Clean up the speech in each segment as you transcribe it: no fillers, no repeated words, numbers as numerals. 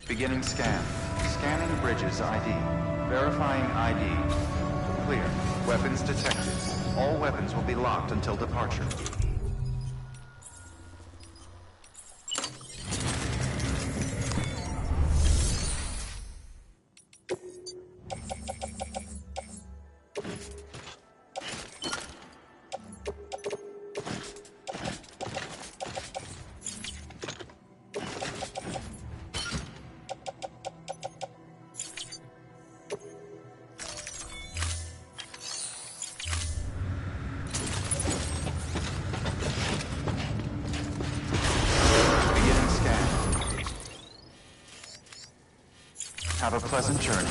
Beginning scan. Scanning bridges ID. Verifying ID. Clear. Weapons detected. All weapons will be locked until departure. Have a pleasant journey.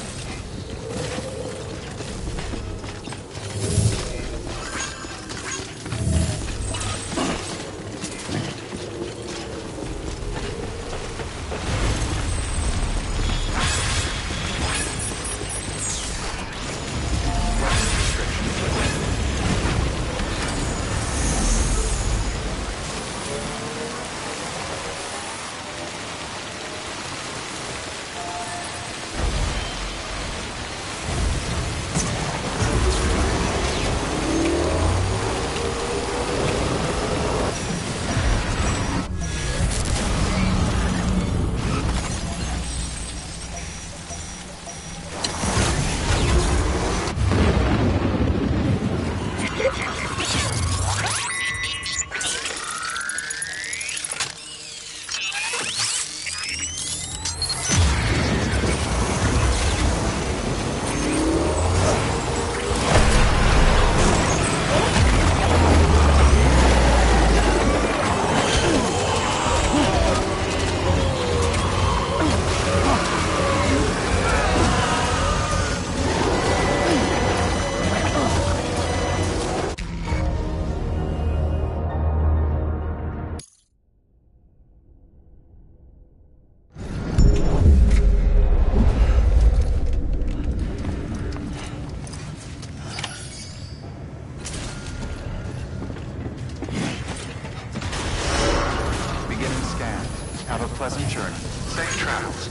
Have a pleasant journey. Safe travels.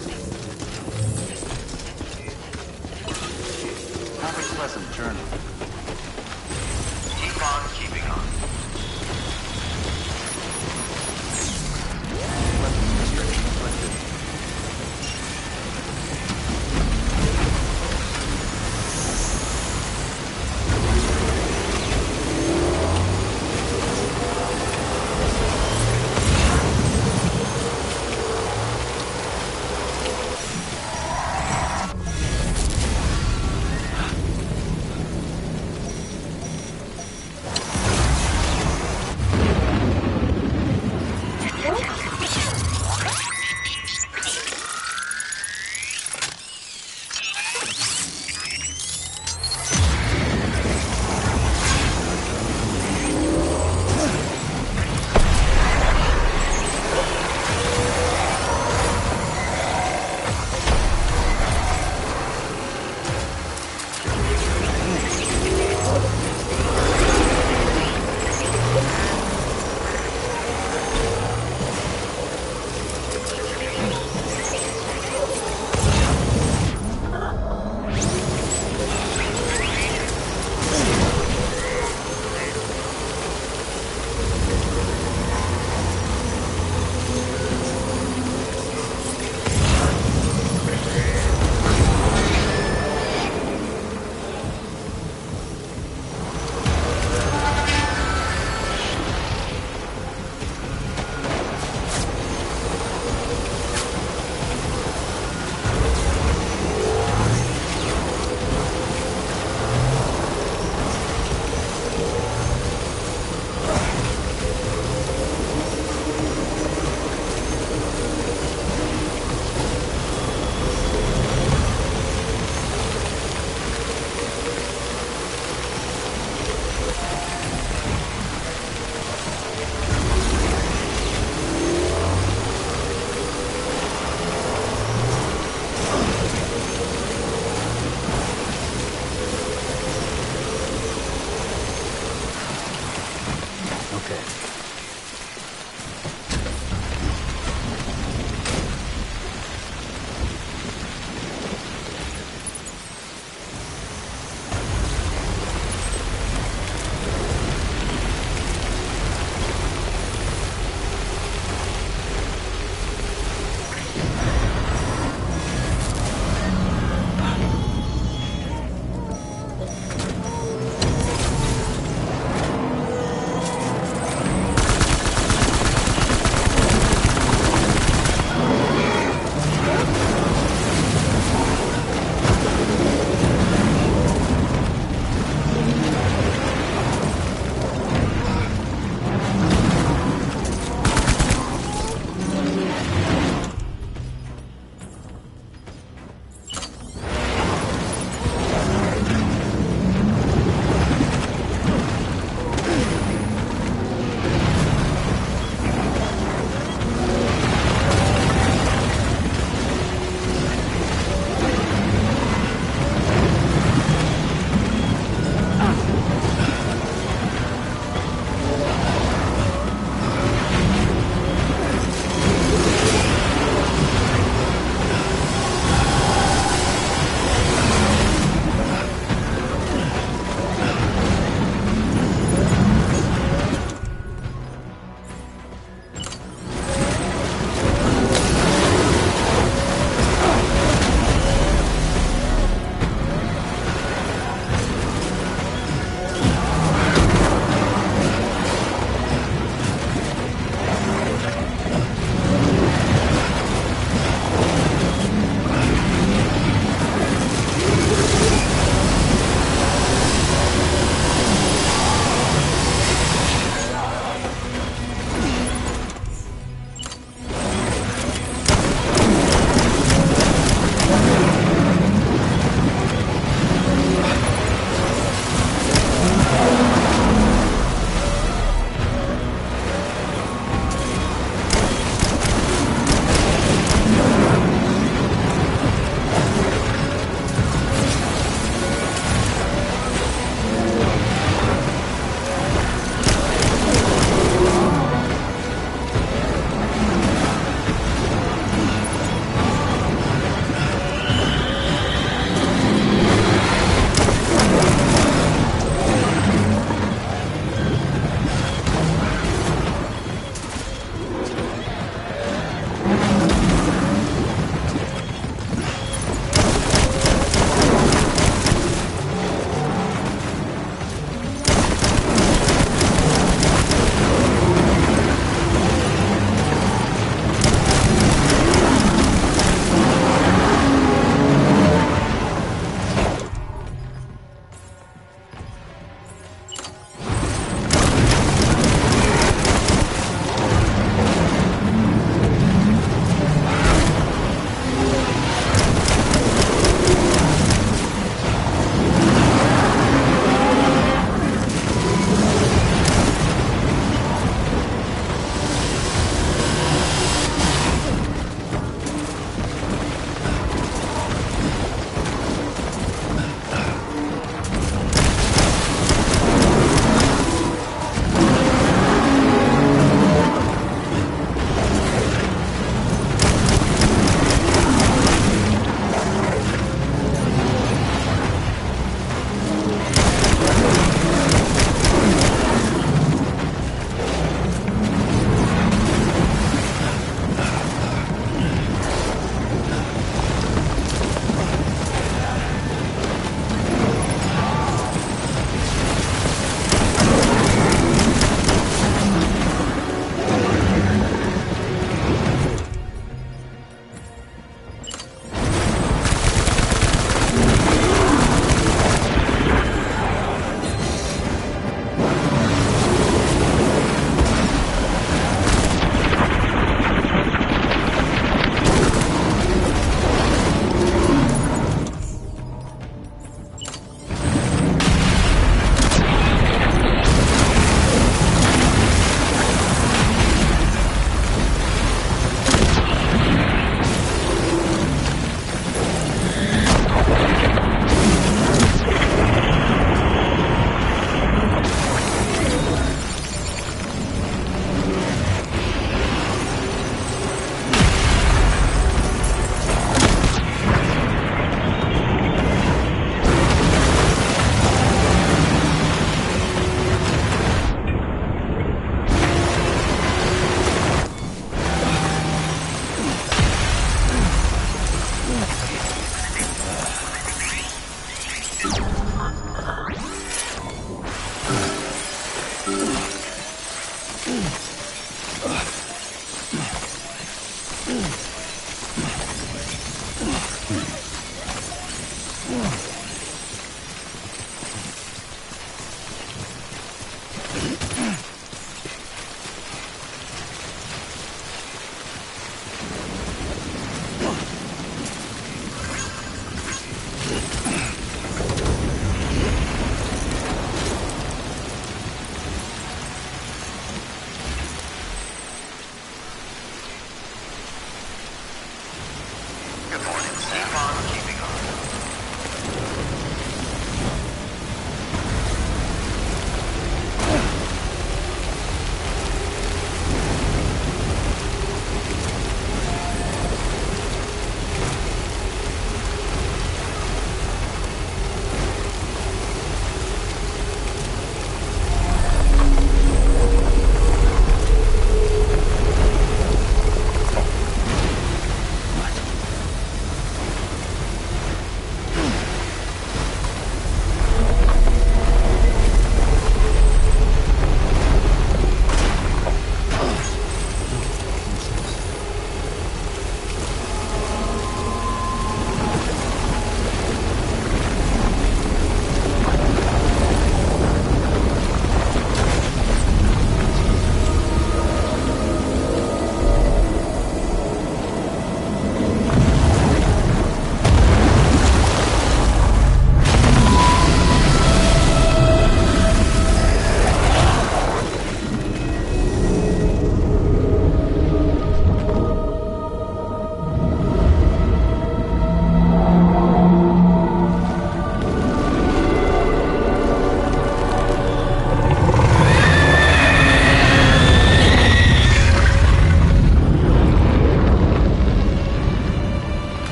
Have a pleasant journey. Keep on keeping on. Weapons restriction lifted.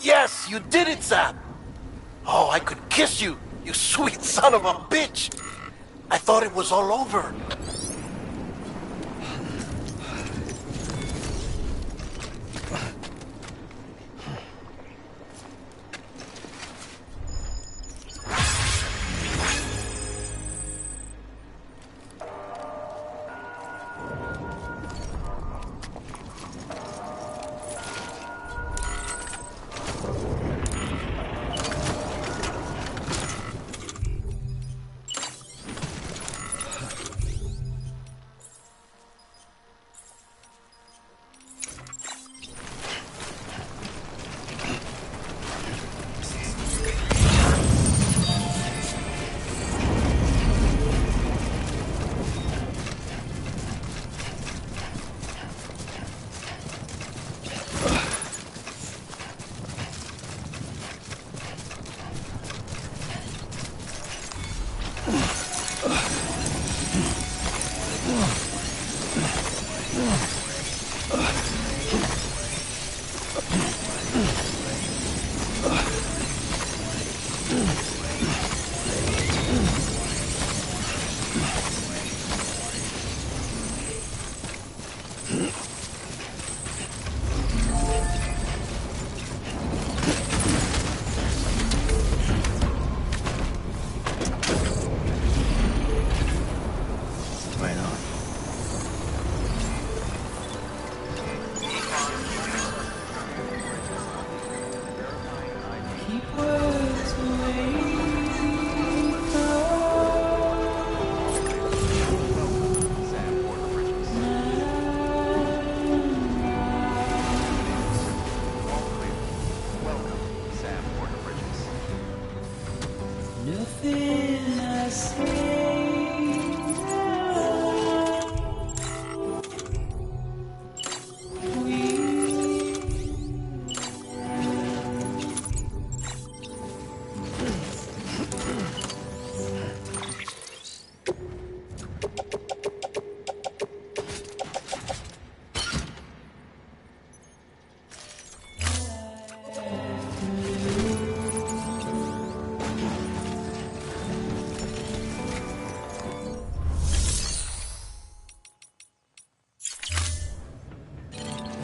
Yes, you did it, Sam! Oh, I could kiss you, you sweet son of a bitch! I thought it was all over.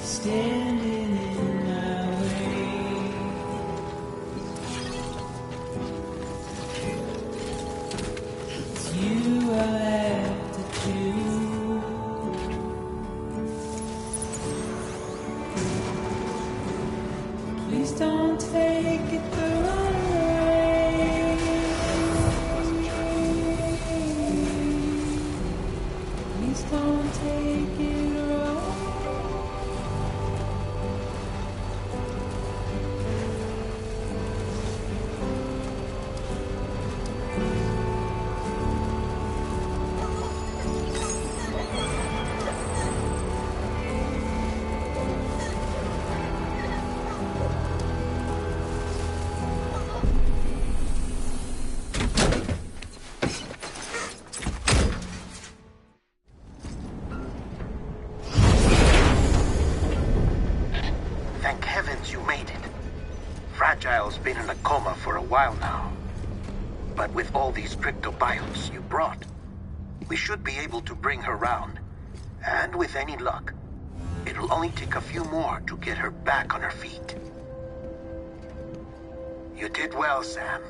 Standing in my way. It's you I have to choose. Please don't take it the wrong way. Please don't take it wrong. Thank heavens you made it. Fragile's been in a coma for a while now. But with all these cryptobiotes you brought, we should be able to bring her round. And with any luck, it'll only take a few more to get her back on her feet. You did well, Sam.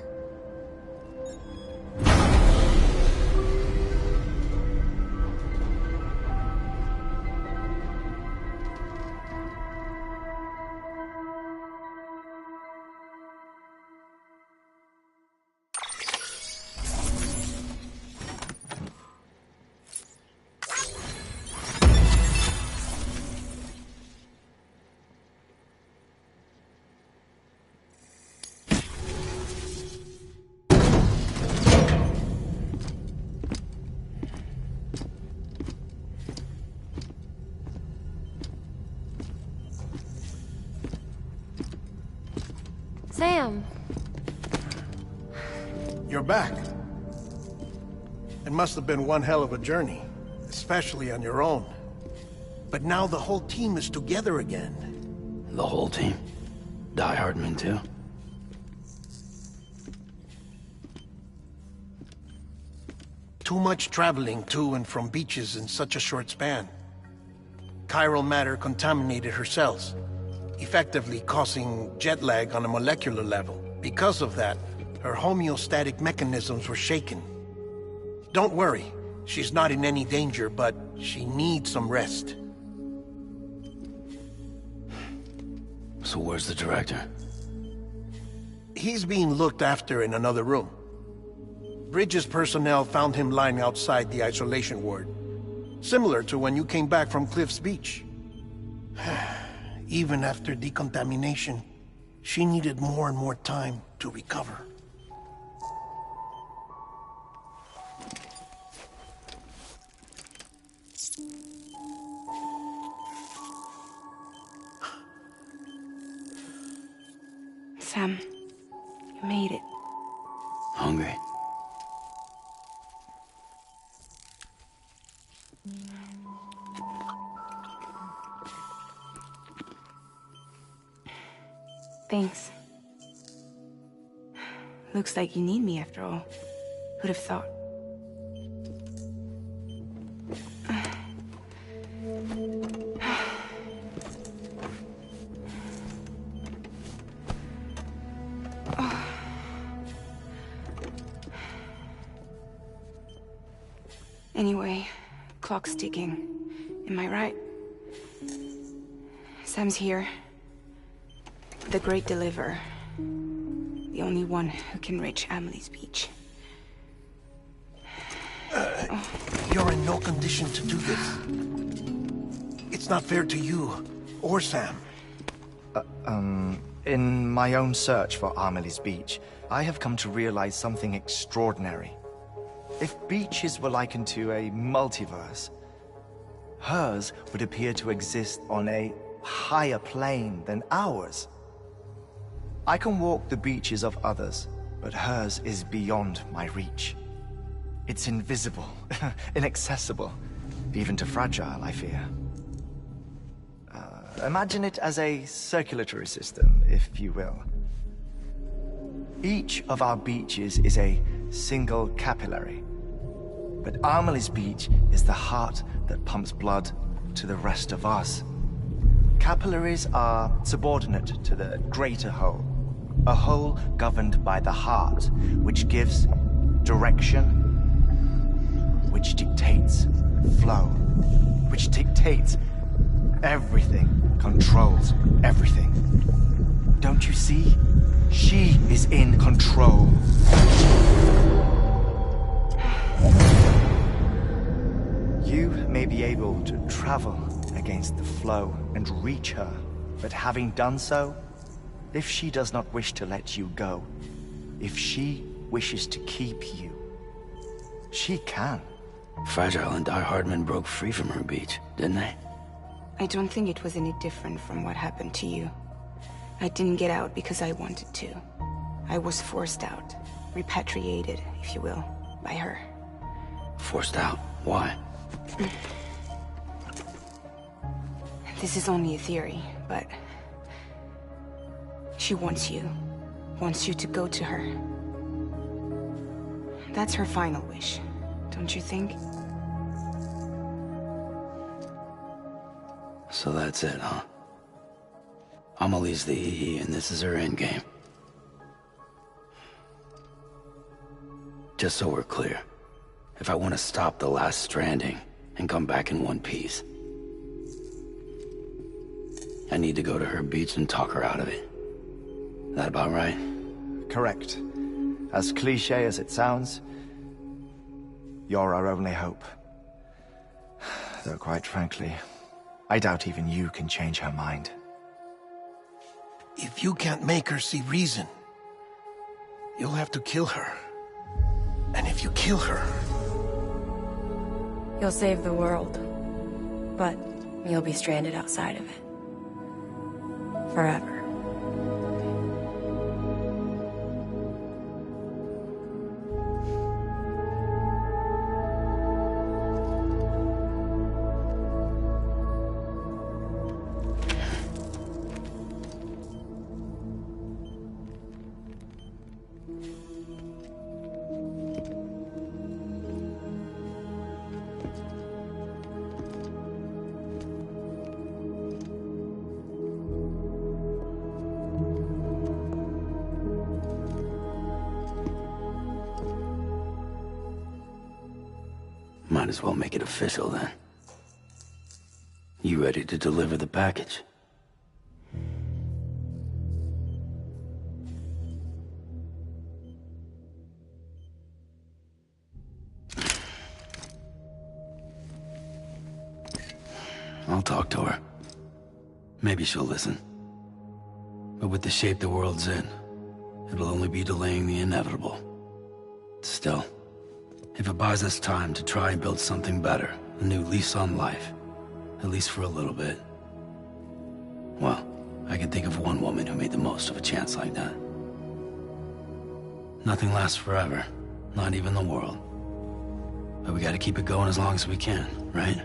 Sam! You're back. It must have been one hell of a journey, especially on your own. But now the whole team is together again. The whole team? diehardman too. Too much traveling to and from beaches in such a short span. Chiral matter contaminated her cells, effectively causing jet lag on a molecular level. Because of that, her homeostatic mechanisms were shaken. Don't worry, she's not in any danger, but she needs some rest. So where's the director? He's being looked after in another room. Bridges personnel found him lying outside the isolation ward. Similar to when you came back from Cliff's Beach. Even after decontamination, she needed more and more time to recover. Sam, you made it. Hungry? Thanks. Looks like you need me after all. Who'd have thought? Anyway, clock's ticking. Am I right? Sam's here. The Great Deliverer. The only one who can reach Amelie's Beach. You're in no condition to do this. It's not fair to you, or Sam. In my own search for Amelie's Beach, I have come to realize something extraordinary. If beaches were likened to a multiverse, hers would appear to exist on a higher plane than ours. I can walk the beaches of others, but hers is beyond my reach. It's invisible, inaccessible, even to Fragile, I fear. Imagine it as a circulatory system, if you will. Each of our beaches is a single capillary, but Amelie's Beach is the heart that pumps blood to the rest of us. Capillaries are subordinate to the greater whole, a whole governed by the heart, which gives direction, which dictates flow, which dictates everything, controls everything. Don't you see? She is in control. You may be able to travel against the flow and reach her, but having done so, if she does not wish to let you go, if she wishes to keep you, she can. Fragile and diehardman broke free from her beach, didn't they? I don't think it was any different from what happened to you. I didn't get out because I wanted to. I was forced out. Repatriated, if you will, by her. Forced out? Why? This is only a theory, but... she wants you. Wants you to go to her. That's her final wish, don't you think? So that's it, huh? Amelie's the EE, and this is her endgame. Just so we're clear, if I want to stop the last Stranding and come back in one piece, I need to go to her beach and talk her out of it. That about right? Correct. As cliché as it sounds, you're our only hope. Though quite frankly, I doubt even you can change her mind. If you can't make her see reason, you'll have to kill her. And if you kill her... You'll save the world, but you'll be stranded outside of it. Forever. as well make it official then. You ready to deliver the package? I'll talk to her. Maybe she'll listen. But with the shape the world's in, it'll only be delaying the inevitable. Still, if it buys us time to try and build something better, a new lease on life, at least for a little bit, well, I can think of one woman who made the most of a chance like that. Nothing lasts forever, not even the world. But we gotta keep it going as long as we can, right?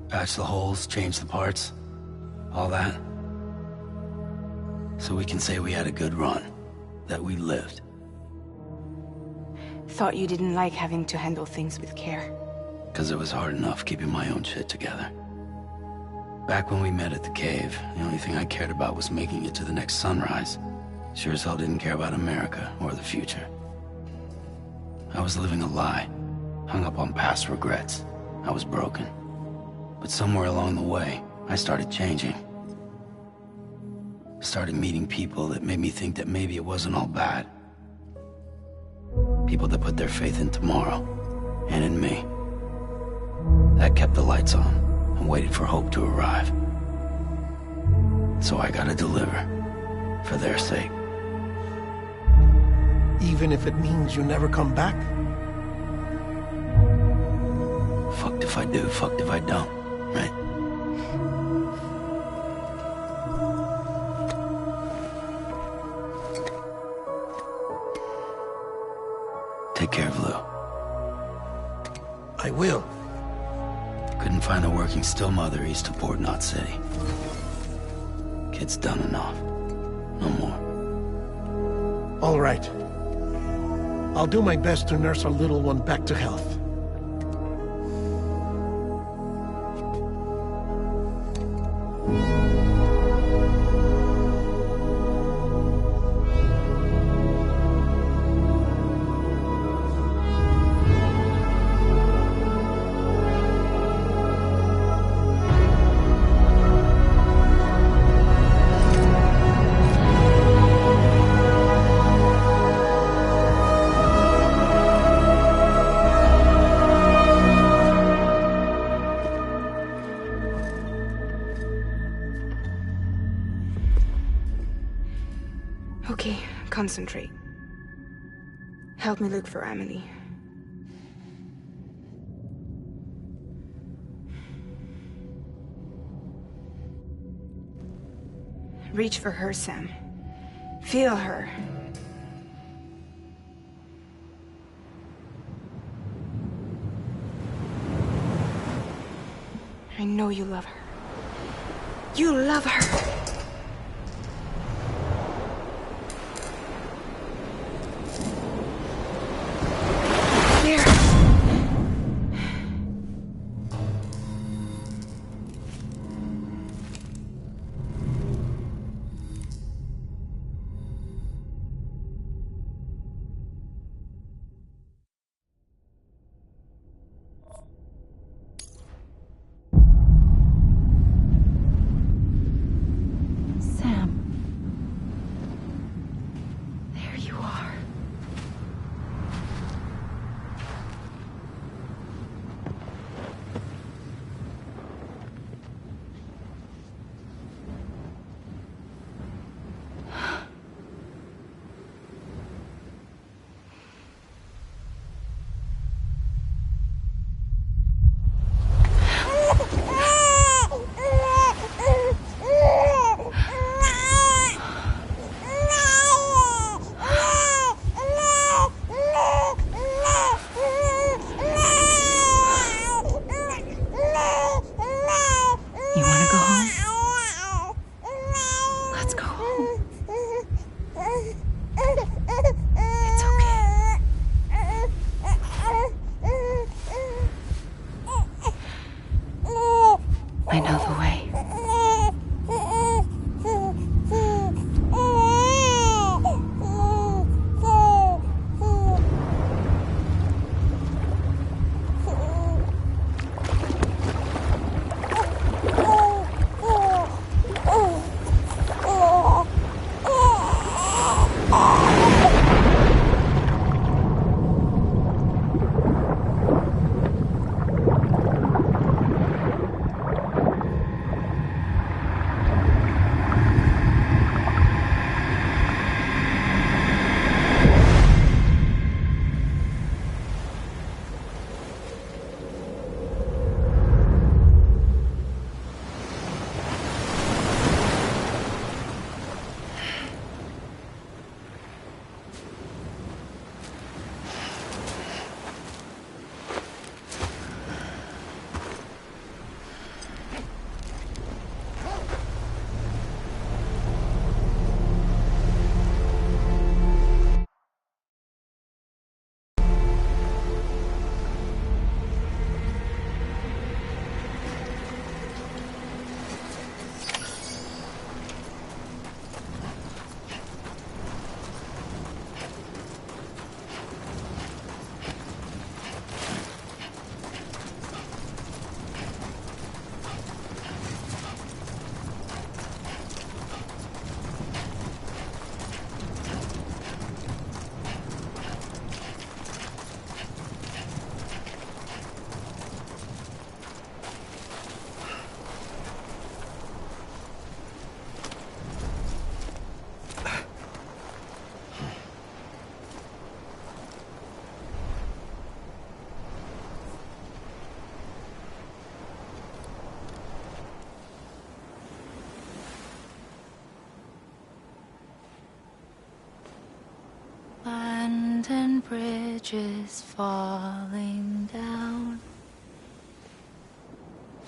Patch the holes, change the parts, all that. So we can say we had a good run, that we lived. Thought you didn't like having to handle things with care. 'Cause it was hard enough keeping my own shit together. Back when we met at the cave, the only thing I cared about was making it to the next sunrise. Sure as hell didn't care about America or the future. I was living a lie, hung up on past regrets. I was broken. But somewhere along the way, I started changing. Started meeting people that made me think that maybe it wasn't all bad. People that put their faith in tomorrow, and in me. That kept the lights on, and waited for hope to arrive. So I gotta deliver, for their sake. Even if it means you never come back? Fucked if I do, fucked if I don't, right? Take care of Lou. I will. Couldn't find a working still mother east of Port Knot City. Kid's done enough. No more. All right. I'll do my best to nurse our little one back to health. Okay, concentrate. Help me look for Emily. Reach for her, Sam. Feel her. I know you love her. You love her! I know the way. bridges falling down,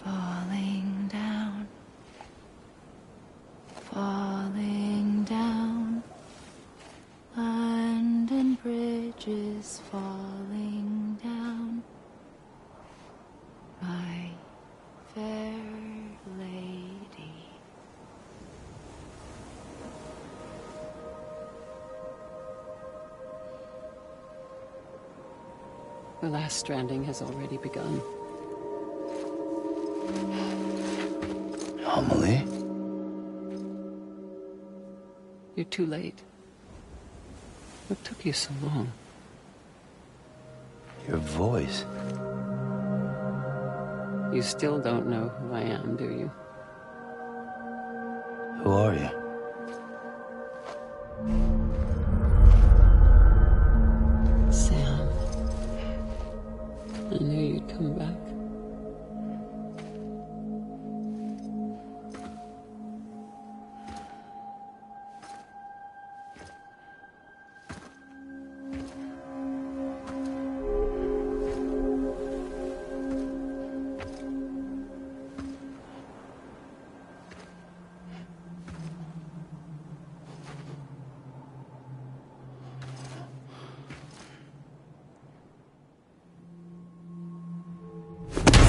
falling down, falling down. London bridges falling down, my fair lady. The last stranding has already begun. Amelie? You're too late. What took you so long? Your voice. You still don't know who I am, do you? Who are you? Sam. I knew you'd come back.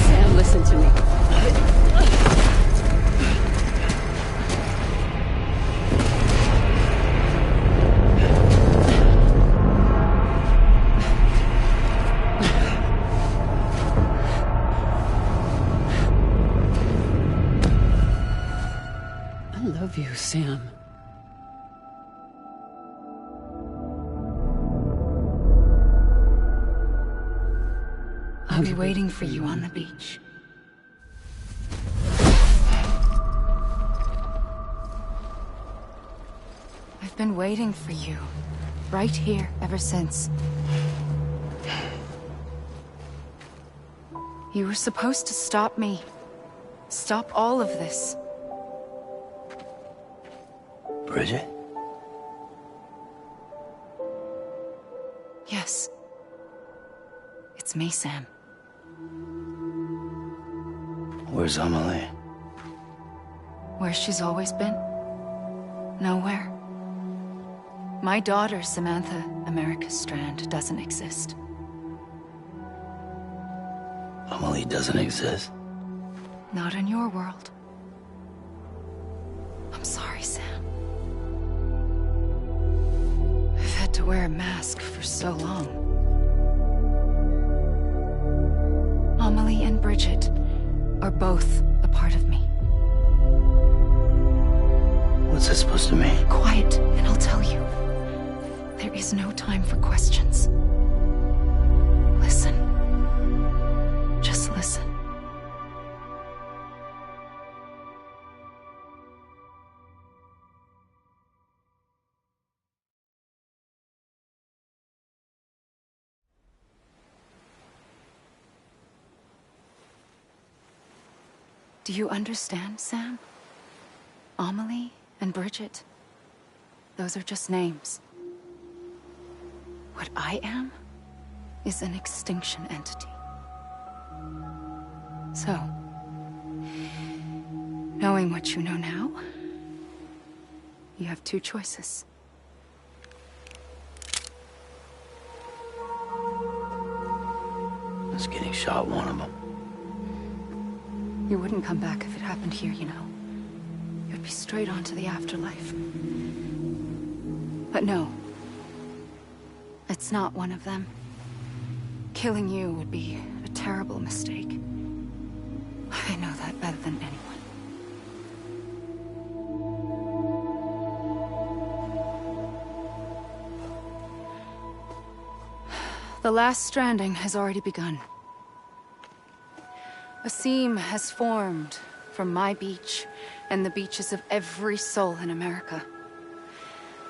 Sam, listen to me. I love you, Sam. I'll be waiting for you on the beach. I've been waiting for you, right here, ever since. You were supposed to stop me. Stop all of this. Bridget? Yes. It's me, Sam. Where's Amelie? Where she's always been. Nowhere. My daughter, Samantha America Strand, doesn't exist. Amelie doesn't exist. Not in your world. I'm sorry, Sam. I've had to wear a mask for so long. Amelie and Bridget are both a part of me. What's that supposed to mean? Quiet, and I'll tell you. There is no time for questions. Listen. Just listen. Do you understand, Sam? Amelie and Bridget, those are just names. What I am is an extinction entity. So, knowing what you know now, you have two choices. Is getting shot one of them? You wouldn't come back if it happened here, you know. You'd be straight on to the afterlife. But no. It's not one of them. Killing you would be a terrible mistake. I know that better than anyone. The last stranding has already begun. A seam has formed from my beach and the beaches of every soul in America.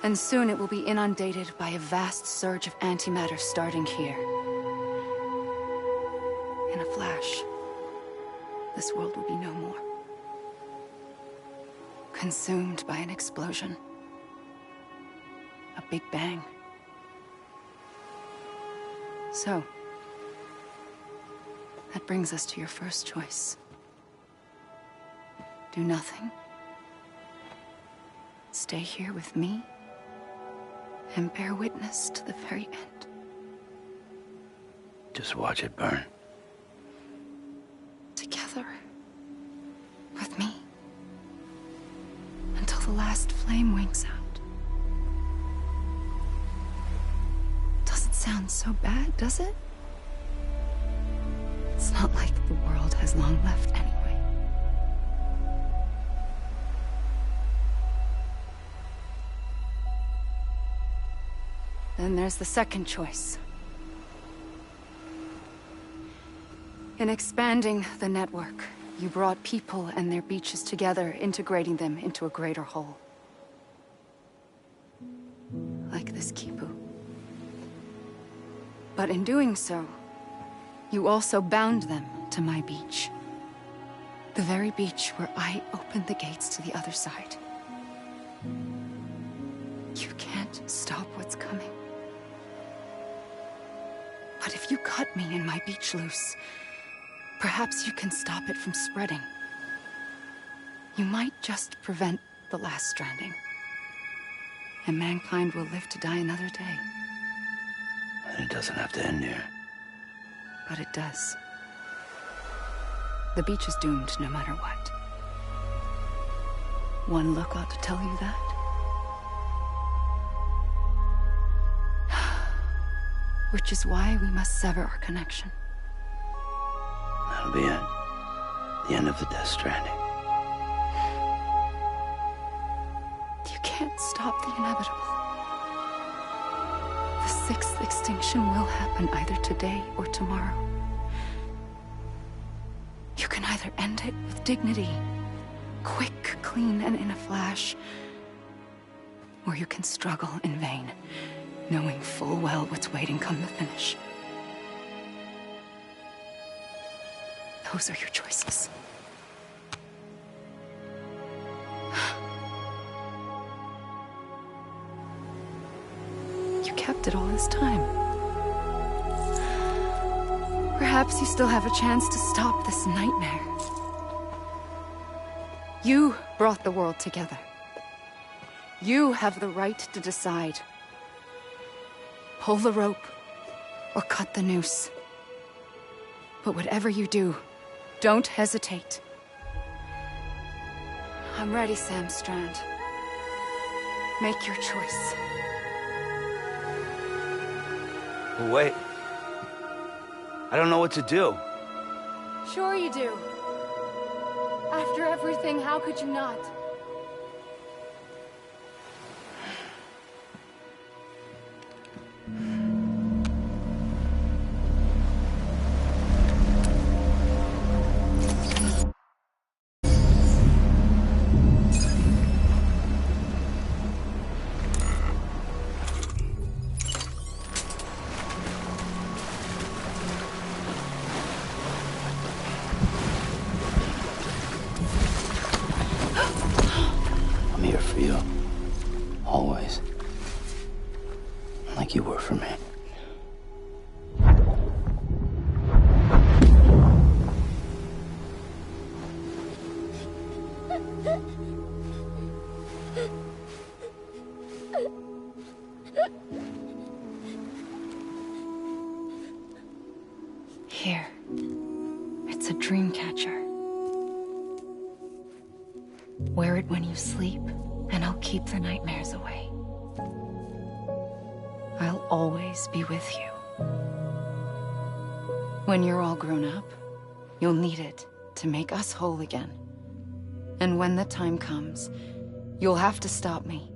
And soon it will be inundated by a vast surge of antimatter starting here. In a flash, this world will be no more. Consumed by an explosion. A big bang. So, that brings us to your first choice. Do nothing. Stay here with me, and bear witness to the very end. Just watch it burn. Together. With me. Until the last flame winks out. Doesn't sound so bad, does it? It's not like the world has long left anyway. Then there's the second choice. In expanding the network, you brought people and their beaches together, integrating them into a greater whole. Like this Kipu. But in doing so, you also bound them to my beach. The very beach where I opened the gates to the other side. You can't stop what's coming. But if you cut me and my beach loose, perhaps you can stop it from spreading. You might just prevent the last stranding. And mankind will live to die another day. And it doesn't have to end here. But it does. The beach is doomed no matter what. One look ought to tell you that. Which is why we must sever our connection. That'll be it. The end of the Death Stranding. You can't stop the inevitable. The sixth extinction will happen either today or tomorrow. You can either end it with dignity, quick, clean, and in a flash, or you can struggle in vain, knowing full well what's waiting come the finish. Those are your choices. You kept it all this time. Perhaps you still have a chance to stop this nightmare. You brought the world together. You have the right to decide. Pull the rope, or cut the noose. But whatever you do, don't hesitate. I'm ready, Sam Strand. Make your choice. Wait. I don't know what to do. Sure you do. After everything, how could you not? I'm here for you. Always. Like you were for me. Here. It's a dream catcher. Wear it when you sleep, and I'll keep the nightmares away. I'll always be with you. When you're all grown up, you'll need it to make us whole again. And when the time comes, you'll have to stop me.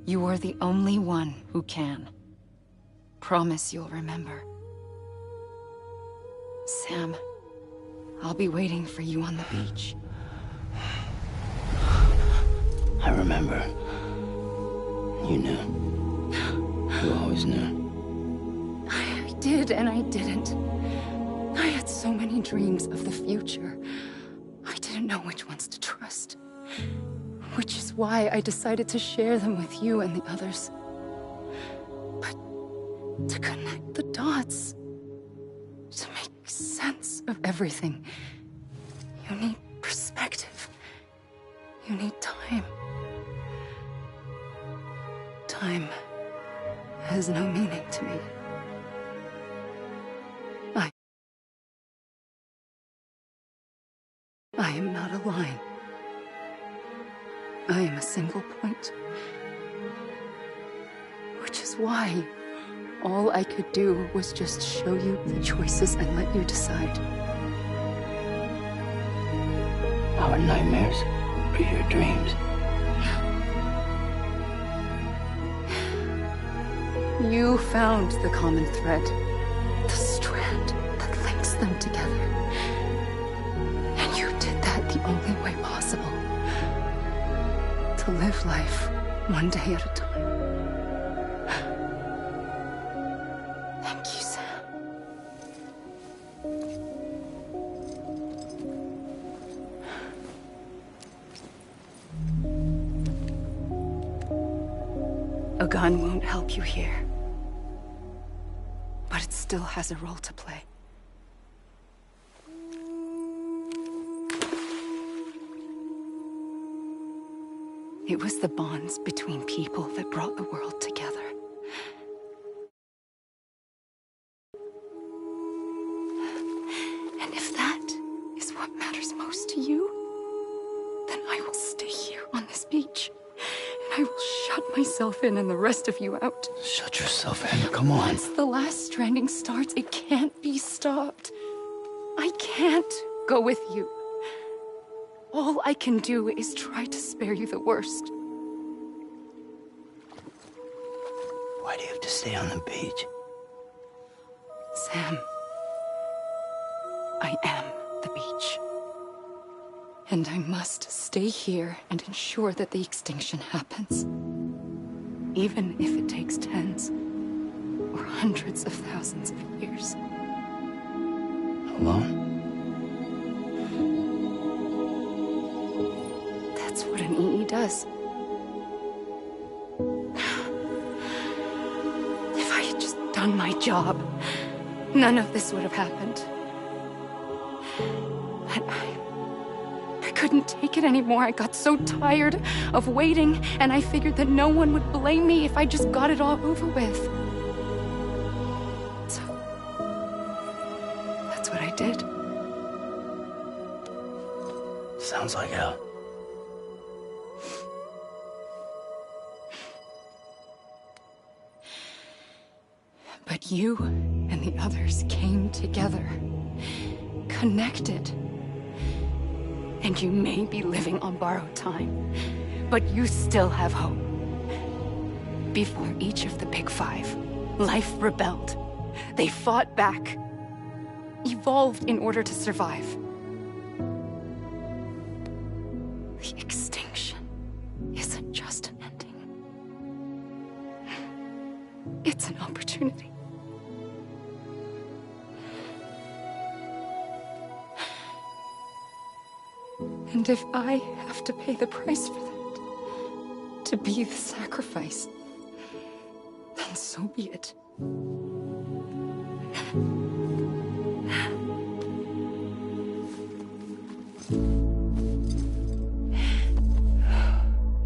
You are the only one who can. Promise you'll remember. Sam, I'll be waiting for you on the beach. I remember. You knew. You always knew. I did and I didn't. I had so many dreams of the future. I didn't know which ones to trust. Which is why I decided to share them with you and the others. But to connect the dots, To make sense of everything, you need perspective. You need time. Time has no meaning to me. I am not a line. I am a single point. Which is why all I could do was just show you the choices and let you decide. Our nightmares or your dreams? You found the common thread, the strand that links them together. And you did that the only way possible. To live life one day at a time. Thank you, Sam. A gun won't help you here. But it still has a role to play. It was the bonds between people that brought the world together. And if that is what matters most to you, then I will stay here on this beach. And I will shut myself in and the rest of you out. Shut yourself in, come on. Once the last stranding starts, it can't be stopped. I can't go with you. All I can do is try to spare you the worst. Why do you have to stay on the beach? Sam, I am the beach. And I must stay here and ensure that the extinction happens. Even if it takes tens or hundreds of thousands of years. Alone? That's what an EE does. If I had just done my job, none of this would have happened. But I couldn't take it anymore. I got so tired of waiting, and I figured that no one would blame me if I just got it all over with. So, that's what I did. Sounds like hell. But you and the others came together, connected. And you may be living on borrowed time, but you still have hope. Before each of the Big Five, life rebelled. They fought back, evolved in order to survive. The extinction isn't just an ending. It's an opportunity. And if I have to pay the price for that, to be the sacrifice, then so be it.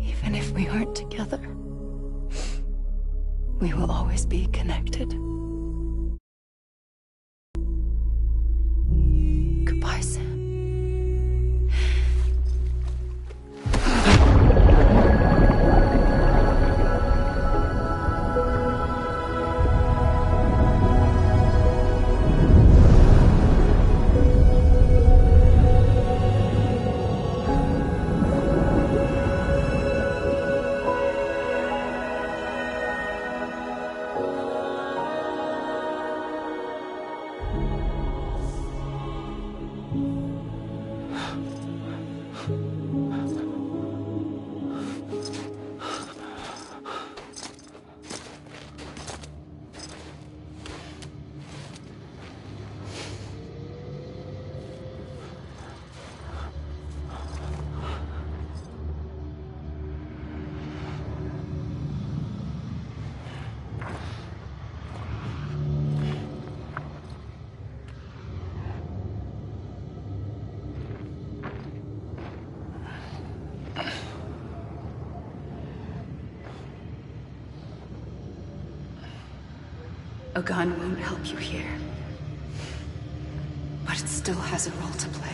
Even if we aren't together, we will always be connected. Goodbye, Sam. A gun won't help you here. But it still has a role to play.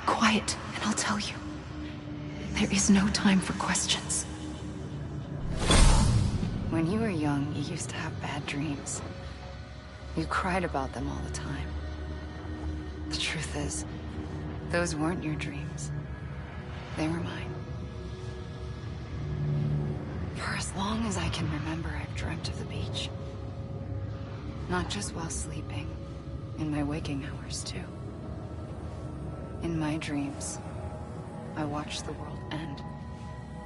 Quiet, and I'll tell you. There is no time for questions. When you were young, you used to have bad dreams. You cried about them all the time. The truth is, those weren't your dreams. They were mine. For as long as I can remember, I've dreamt of the beach. Not just while sleeping, in my waking hours, too. In my dreams, I watched the world end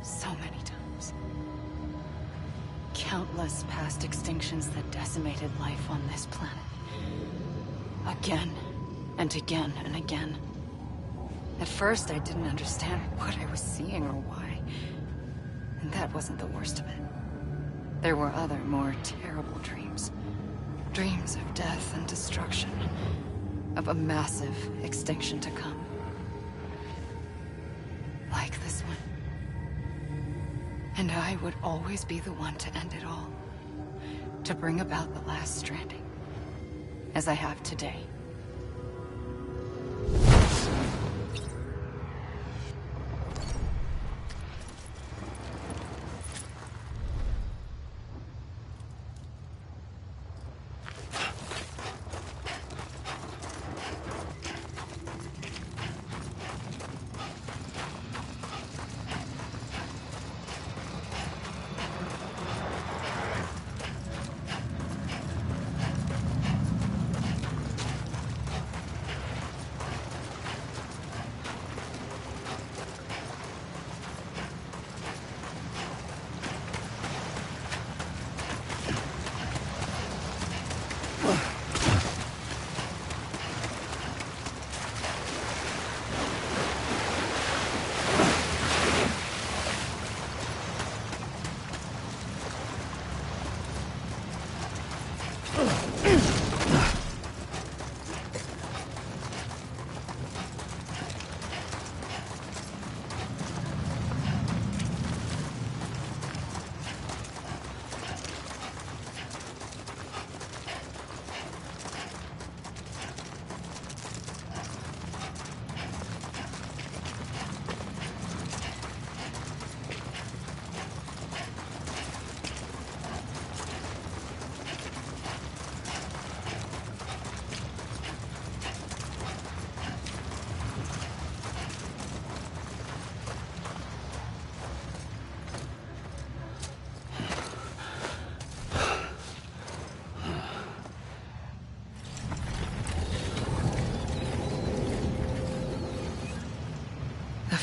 so many times. Countless past extinctions that decimated life on this planet. Again, and again, and again. At first, I didn't understand what I was seeing or why. And that wasn't the worst of it. There were other, more terrible dreams. Dreams of death and destruction. Of a massive extinction to come. Like this one. And I would always be the one to end it all. To bring about the last stranding. As I have today.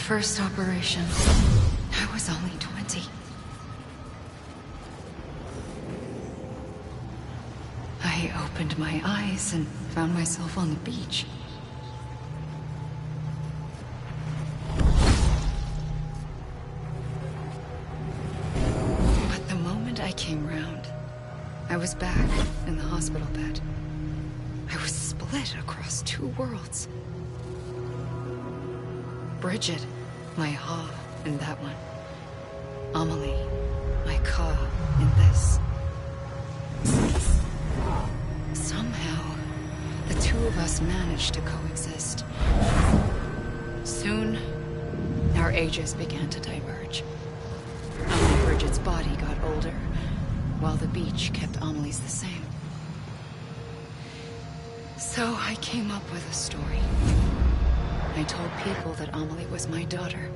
first operation, I was only 20. I opened my eyes and found myself on the beach. But the moment I came round, I was back in the hospital bed. I was split across two worlds. Bridget, my Ha in that one. Amelie, my Ka in this. Somehow, the two of us managed to coexist. Soon, our ages began to diverge. Only Bridget's body got older, while the beach kept Amelie's the same. So I came up with a story. I told people that Amelie was my daughter.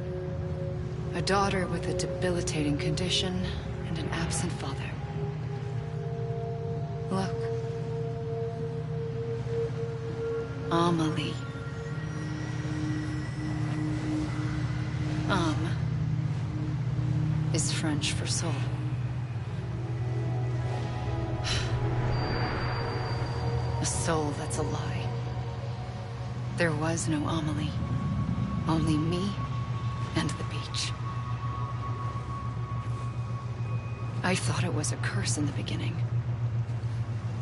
A daughter with a debilitating condition and an absent father. Look. Amelie. Is French for soul. A soul that's a lie. There was no Amelie. Only me and the beach. I thought it was a curse in the beginning.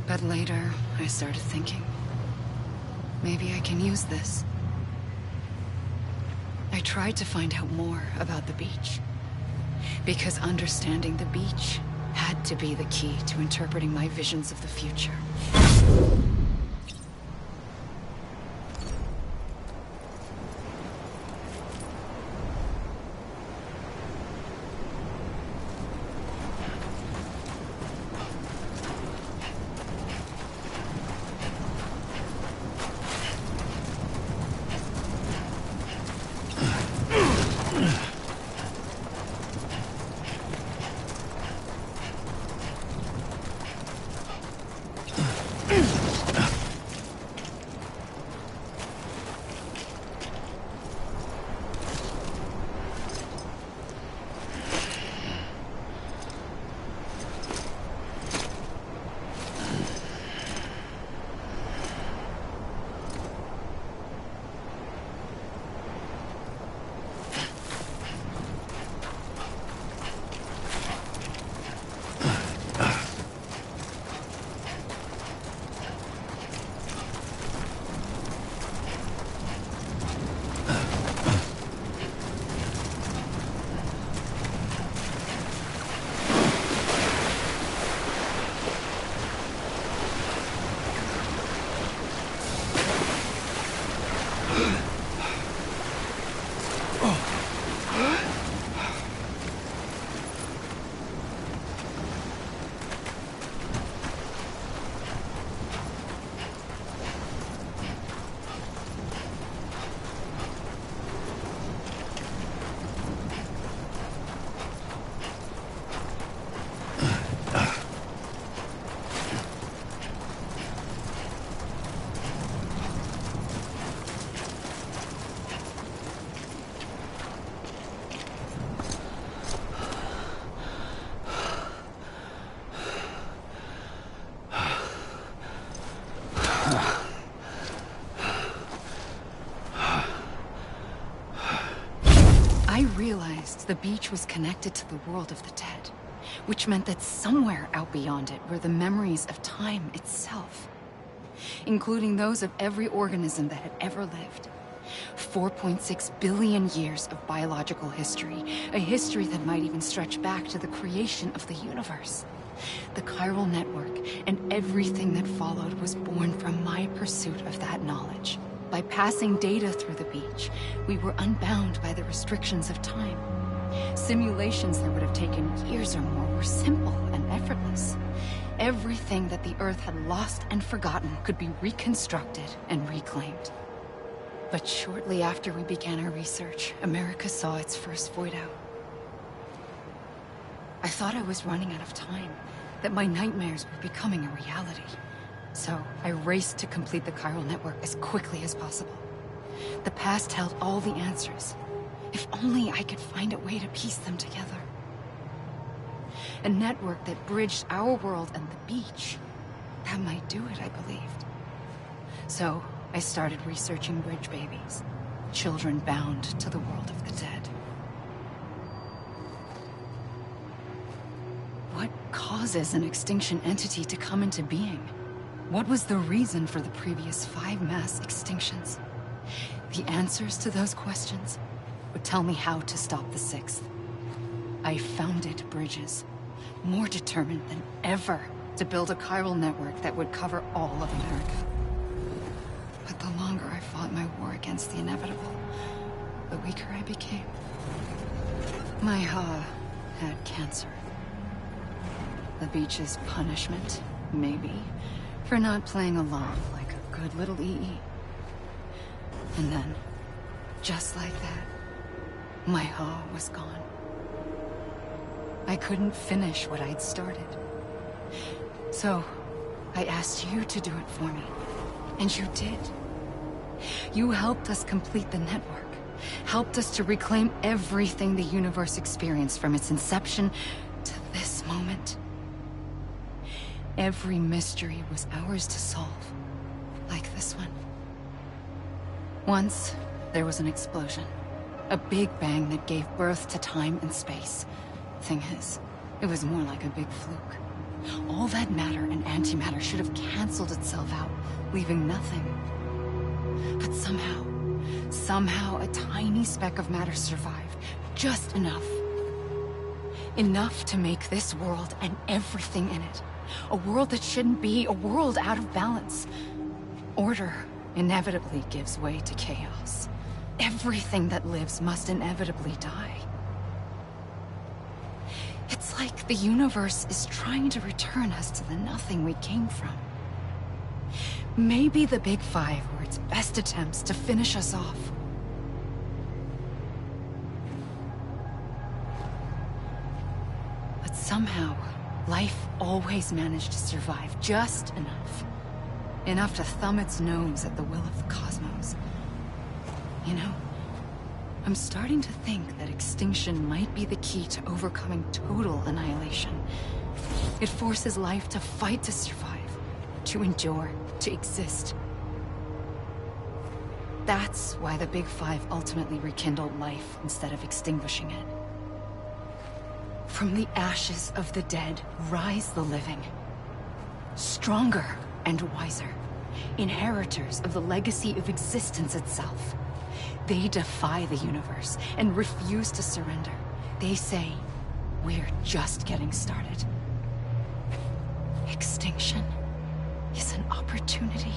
But later, I started thinking, maybe I can use this. I tried to find out more about the beach. Because understanding the beach had to be the key to interpreting my visions of the future. I realized the beach was connected to the world of the dead, which meant that somewhere out beyond it were the memories of time itself, including those of every organism that had ever lived. 4.6 billion years of biological history, a history that might even stretch back to the creation of the universe. The chiral network and everything that followed was born from my pursuit of that knowledge. By passing data through the beach, we were unbound by the restrictions of time. Simulations that would have taken years or more were simple and effortless. Everything that the Earth had lost and forgotten could be reconstructed and reclaimed. But shortly after we began our research, America saw its first void out. I thought I was running out of time, that my nightmares were becoming a reality. So I raced to complete the chiral network as quickly as possible. The past held all the answers. If only I could find a way to piece them together. A network that bridged our world and the beach. That might do it, I believed. So, I started researching bridge babies. Children bound to the world of the dead. What causes an extinction entity to come into being? What was the reason for the previous 5 mass extinctions? The answers to those questions would tell me how to stop the 6th. I founded bridges, more determined than ever to build a chiral network that would cover all of America. But the longer I fought my war against the inevitable, the weaker I became. My Ha had cancer. The beach's punishment, maybe, for not playing along like a good little EE. And then, just like that, my Ha was gone. I couldn't finish what I'd started. So, I asked you to do it for me. And you did. You helped us complete the network. Helped us to reclaim everything the universe experienced from its inception to this moment. Every mystery was ours to solve. Like this one. Once, there was an explosion. A big bang that gave birth to time and space. Thing is, it was more like a big fluke. All that matter and antimatter should have canceled itself out, leaving nothing. But somehow a tiny speck of matter survived. Just enough. Enough to make this world and everything in it. A world that shouldn't be, a world out of balance. Order inevitably gives way to chaos. Everything that lives must inevitably die. It's like the universe is trying to return us to the nothing we came from. Maybe the Big Five were its best attempts to finish us off. But somehow, life always managed to survive just enough. Enough to thumb its nose at the will of the cosmos. You know, I'm starting to think that extinction might be the key to overcoming total annihilation. It forces life to fight to survive, to endure, to exist. That's why the Big Five ultimately rekindled life instead of extinguishing it. From the ashes of the dead rise the living. Stronger and wiser. Inheritors of the legacy of existence itself. They defy the universe and refuse to surrender. They say, we're just getting started. Extinction is an opportunity.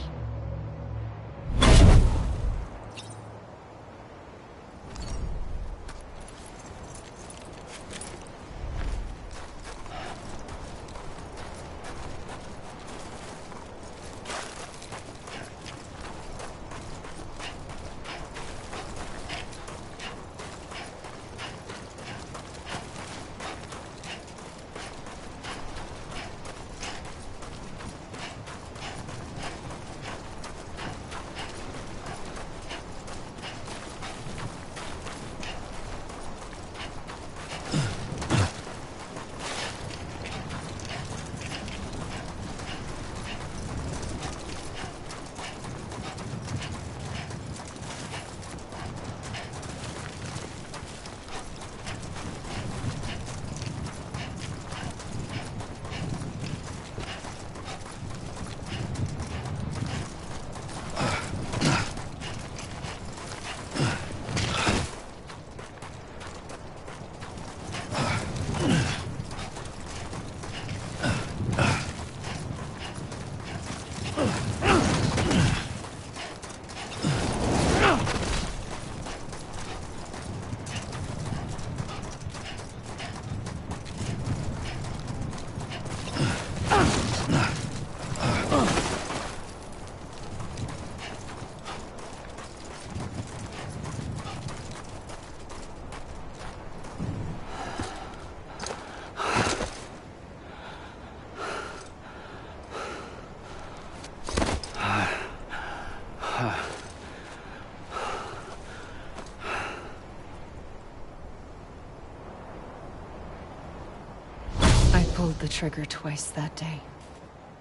pulled the trigger twice that day.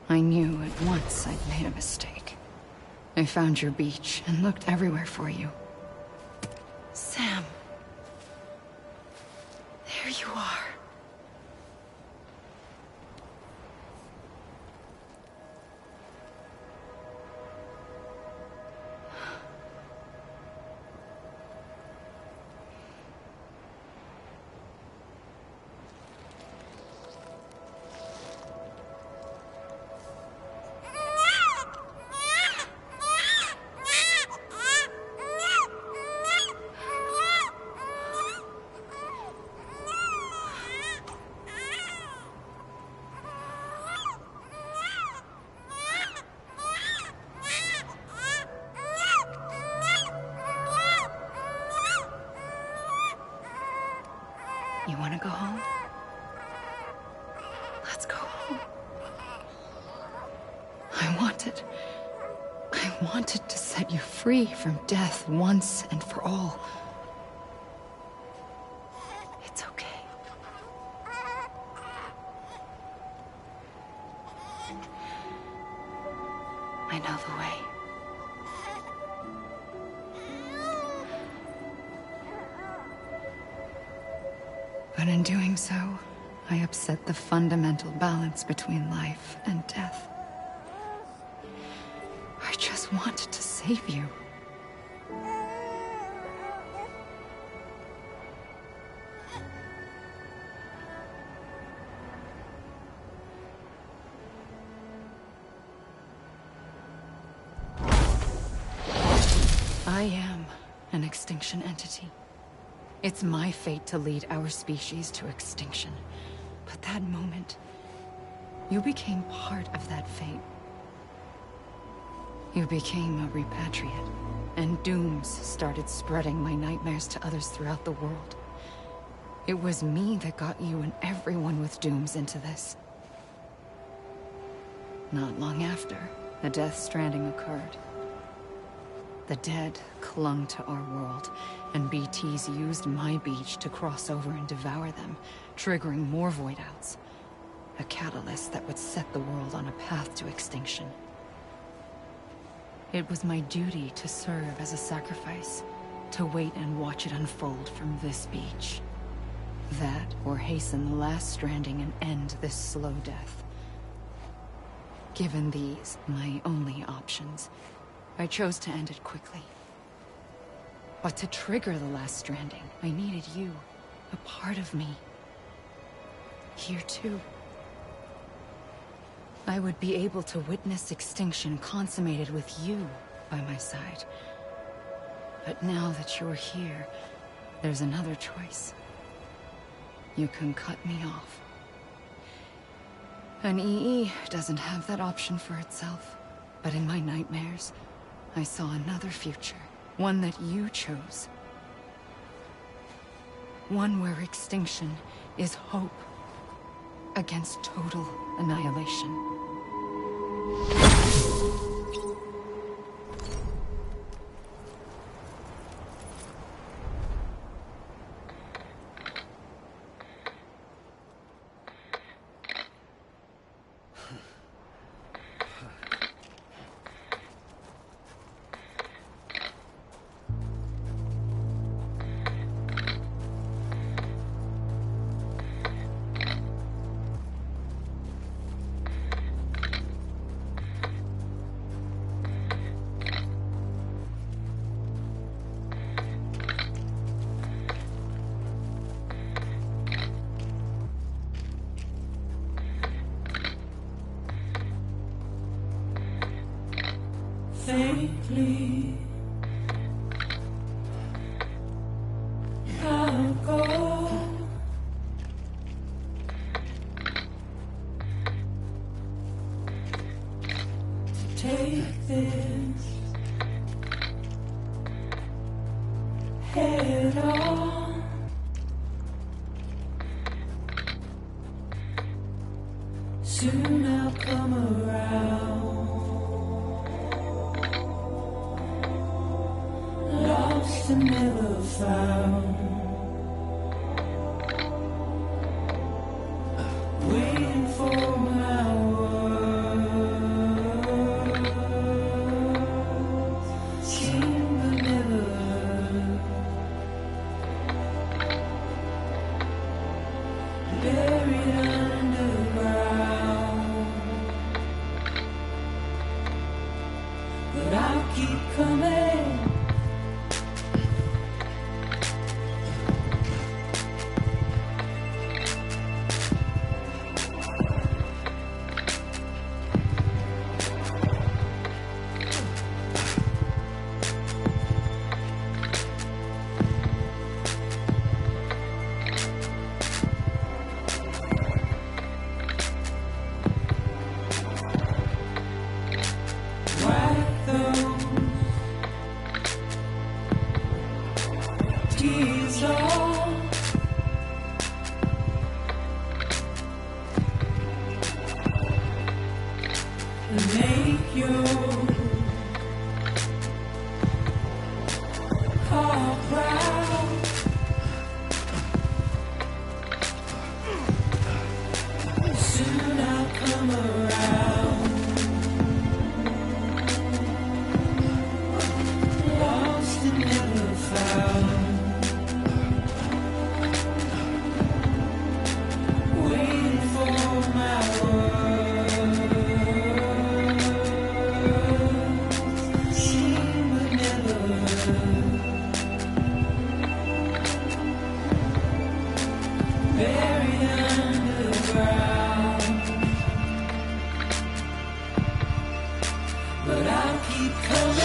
I knew at once I'd made a mistake. I found your beach and looked everywhere for you. Sam. There you are. You want to go home? Let's go home. I wanted to set you free from death once and for all. It's okay. I know the way. But in doing so, I upset the fundamental balance between life and death. I just wanted to save you. I am an extinction entity. It's my fate to lead our species to extinction. But that moment, you became part of that fate. You became a repatriate, and dooms started spreading my nightmares to others throughout the world. It was me that got you and everyone with dooms into this. Not long after, the Death Stranding occurred. The dead clung to our world, and BTs used my beach to cross over and devour them, triggering more void outs. A catalyst that would set the world on a path to extinction. It was my duty to serve as a sacrifice, to wait and watch it unfold from this beach. That, or hasten the last stranding and end this slow death. Given these, my only options, I chose to end it quickly. But to trigger the last stranding, I needed you, a part of me. Here too. I would be able to witness extinction consummated with you by my side. But now that you're here, there's another choice. You can cut me off. An EE doesn't have that option for itself. But in my nightmares, I saw another future. One that you chose. One where extinction is hope against total annihilation. Faintly, I'll go. To take this head on. Soon I'll come around. Lost and never found. Waiting buried underground. But I'll keep coming.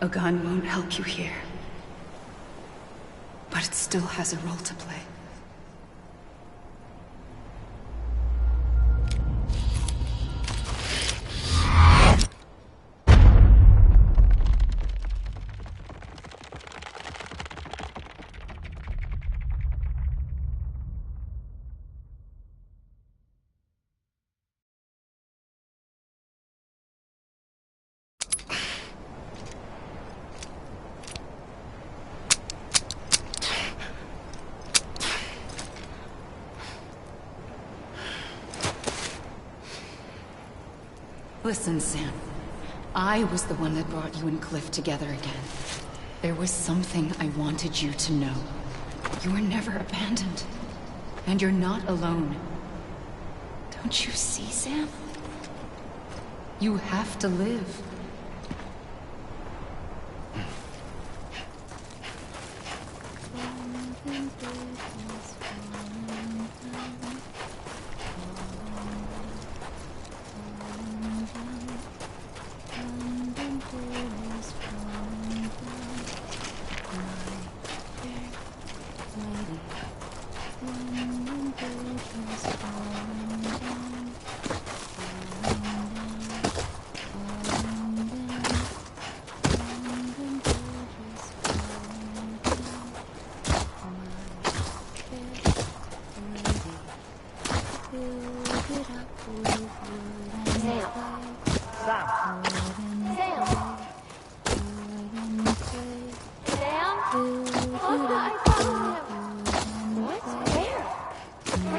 A gun won't help you here. But it still has a role to play. Listen, Sam. I was the one that brought you and Cliff together again. There was something I wanted you to know. You were never abandoned. And you're not alone. Don't you see, Sam? You have to live.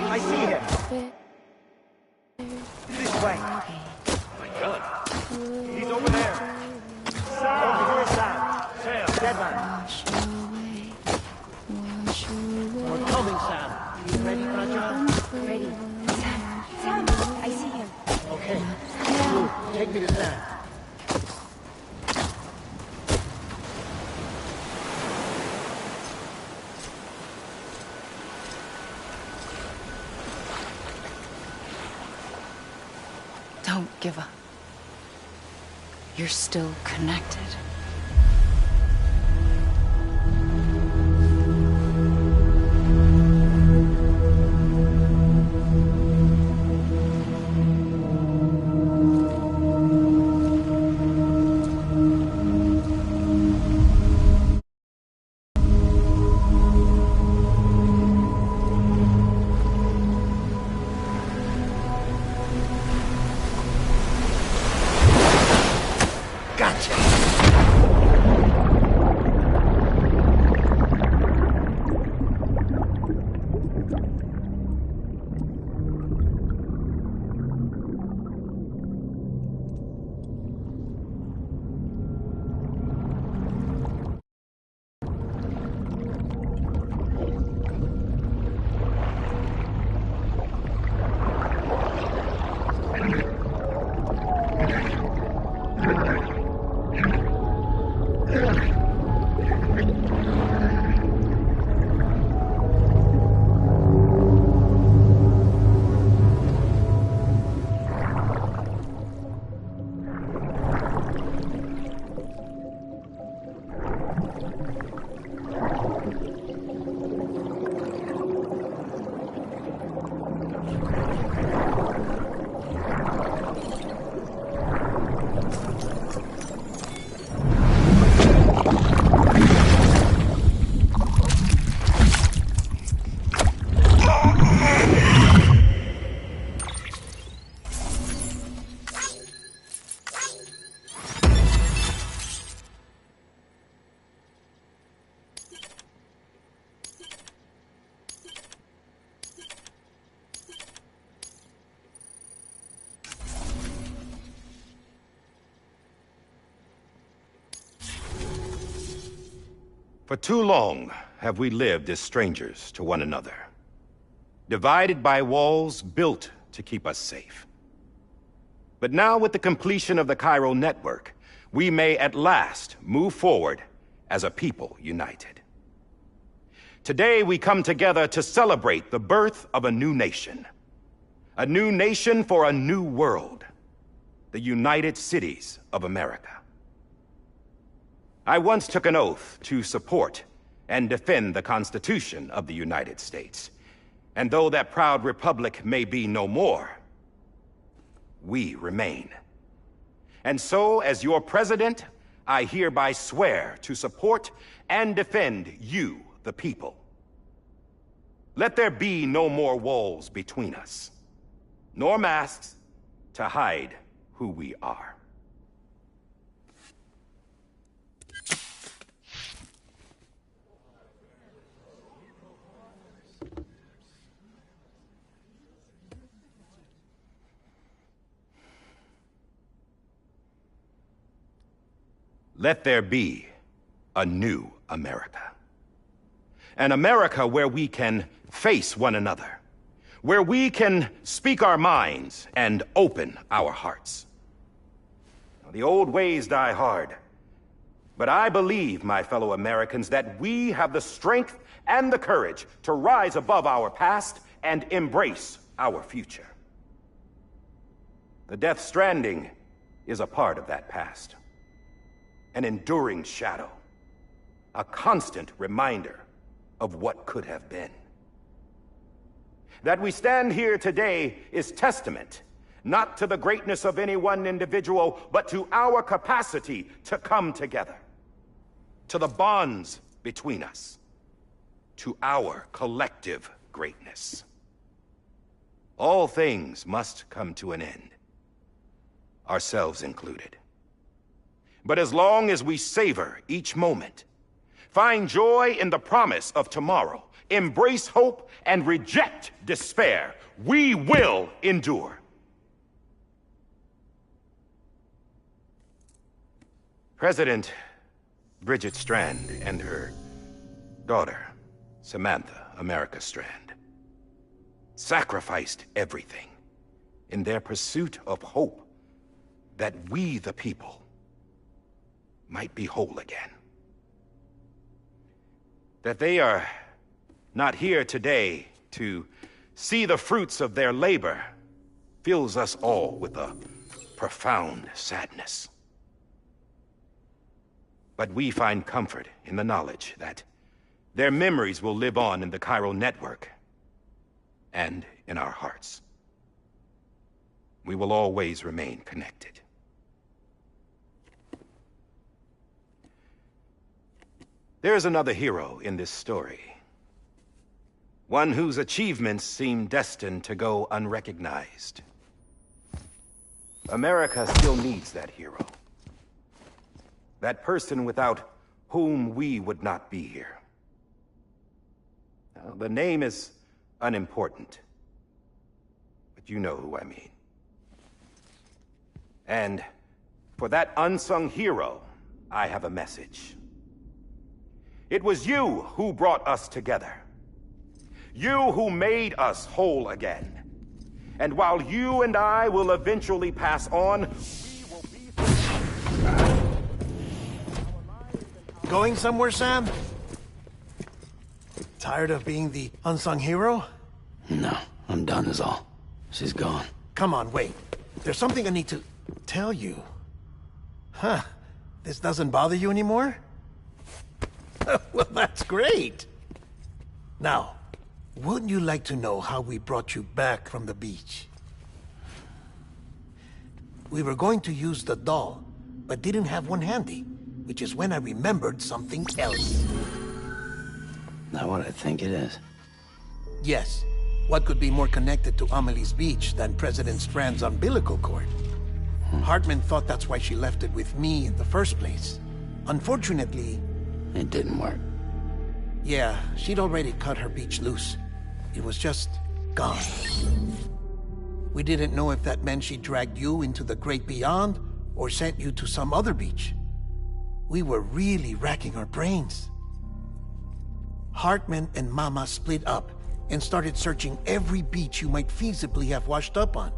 I see him. This way. My gun. He's over there. Sam. Over here, Sam. Sam. Dead man. Ready, Fragile? Ready. Sam, I see him. Okay. Blue, take me to Sam. Don't give up. You're still connected. For too long have we lived as strangers to one another, divided by walls built to keep us safe. But now, with the completion of the chiral network, we may at last move forward as a people united. Today we come together to celebrate the birth of a new nation for a new world, the United Cities of America. I once took an oath to support and defend the Constitution of the United States. And though that proud republic may be no more, we remain. And so, as your president, I hereby swear to support and defend you, the people. Let there be no more walls between us, nor masks to hide who we are. Let there be a new America. An America where we can face one another, where we can speak our minds and open our hearts. Now, the old ways die hard, but I believe, my fellow Americans, that we have the strength and the courage to rise above our past and embrace our future. The Death Stranding is a part of that past. An enduring shadow, a constant reminder of what could have been. That we stand here today is testament, not to the greatness of any one individual, but to our capacity to come together, to the bonds between us, to our collective greatness. All things must come to an end, ourselves included. But as long as we savor each moment, find joy in the promise of tomorrow, embrace hope, and reject despair, we will endure. President Bridget Strand and her daughter, Samantha America Strand, sacrificed everything in their pursuit of hope that we, the people, might be whole again. That they are not here today to see the fruits of their labor fills us all with a profound sadness. But we find comfort in the knowledge that their memories will live on in the chiral network and in our hearts. We will always remain connected. There is another hero in this story. One whose achievements seem destined to go unrecognized. America still needs that hero. That person without whom we would not be here. Now, the name is unimportant, but you know who I mean. And for that unsung hero, I have a message. It was you who brought us together. You who made us whole again. And while you and I will eventually pass on, we will be... Going somewhere, Sam? Tired of being the unsung hero? No, I'm done is all. She's gone. Come on, wait. There's something I need to tell you. Huh. This doesn't bother you anymore? Well, that's great. Now, wouldn't you like to know how we brought you back from the beach? We were going to use the doll, but didn't have one handy, which is when I remembered something else. Not what I think it is. Yes. What could be more connected to Amelie's beach than President Strand's umbilical cord? Hartman thought that's why she left it with me in the first place. Unfortunately... It didn't work. Yeah, she'd already cut her beach loose. It was just gone. We didn't know if that meant she dragged you into the great beyond or sent you to some other beach. We were really racking our brains. Hartman and Mama split up and started searching every beach you might feasibly have washed up on.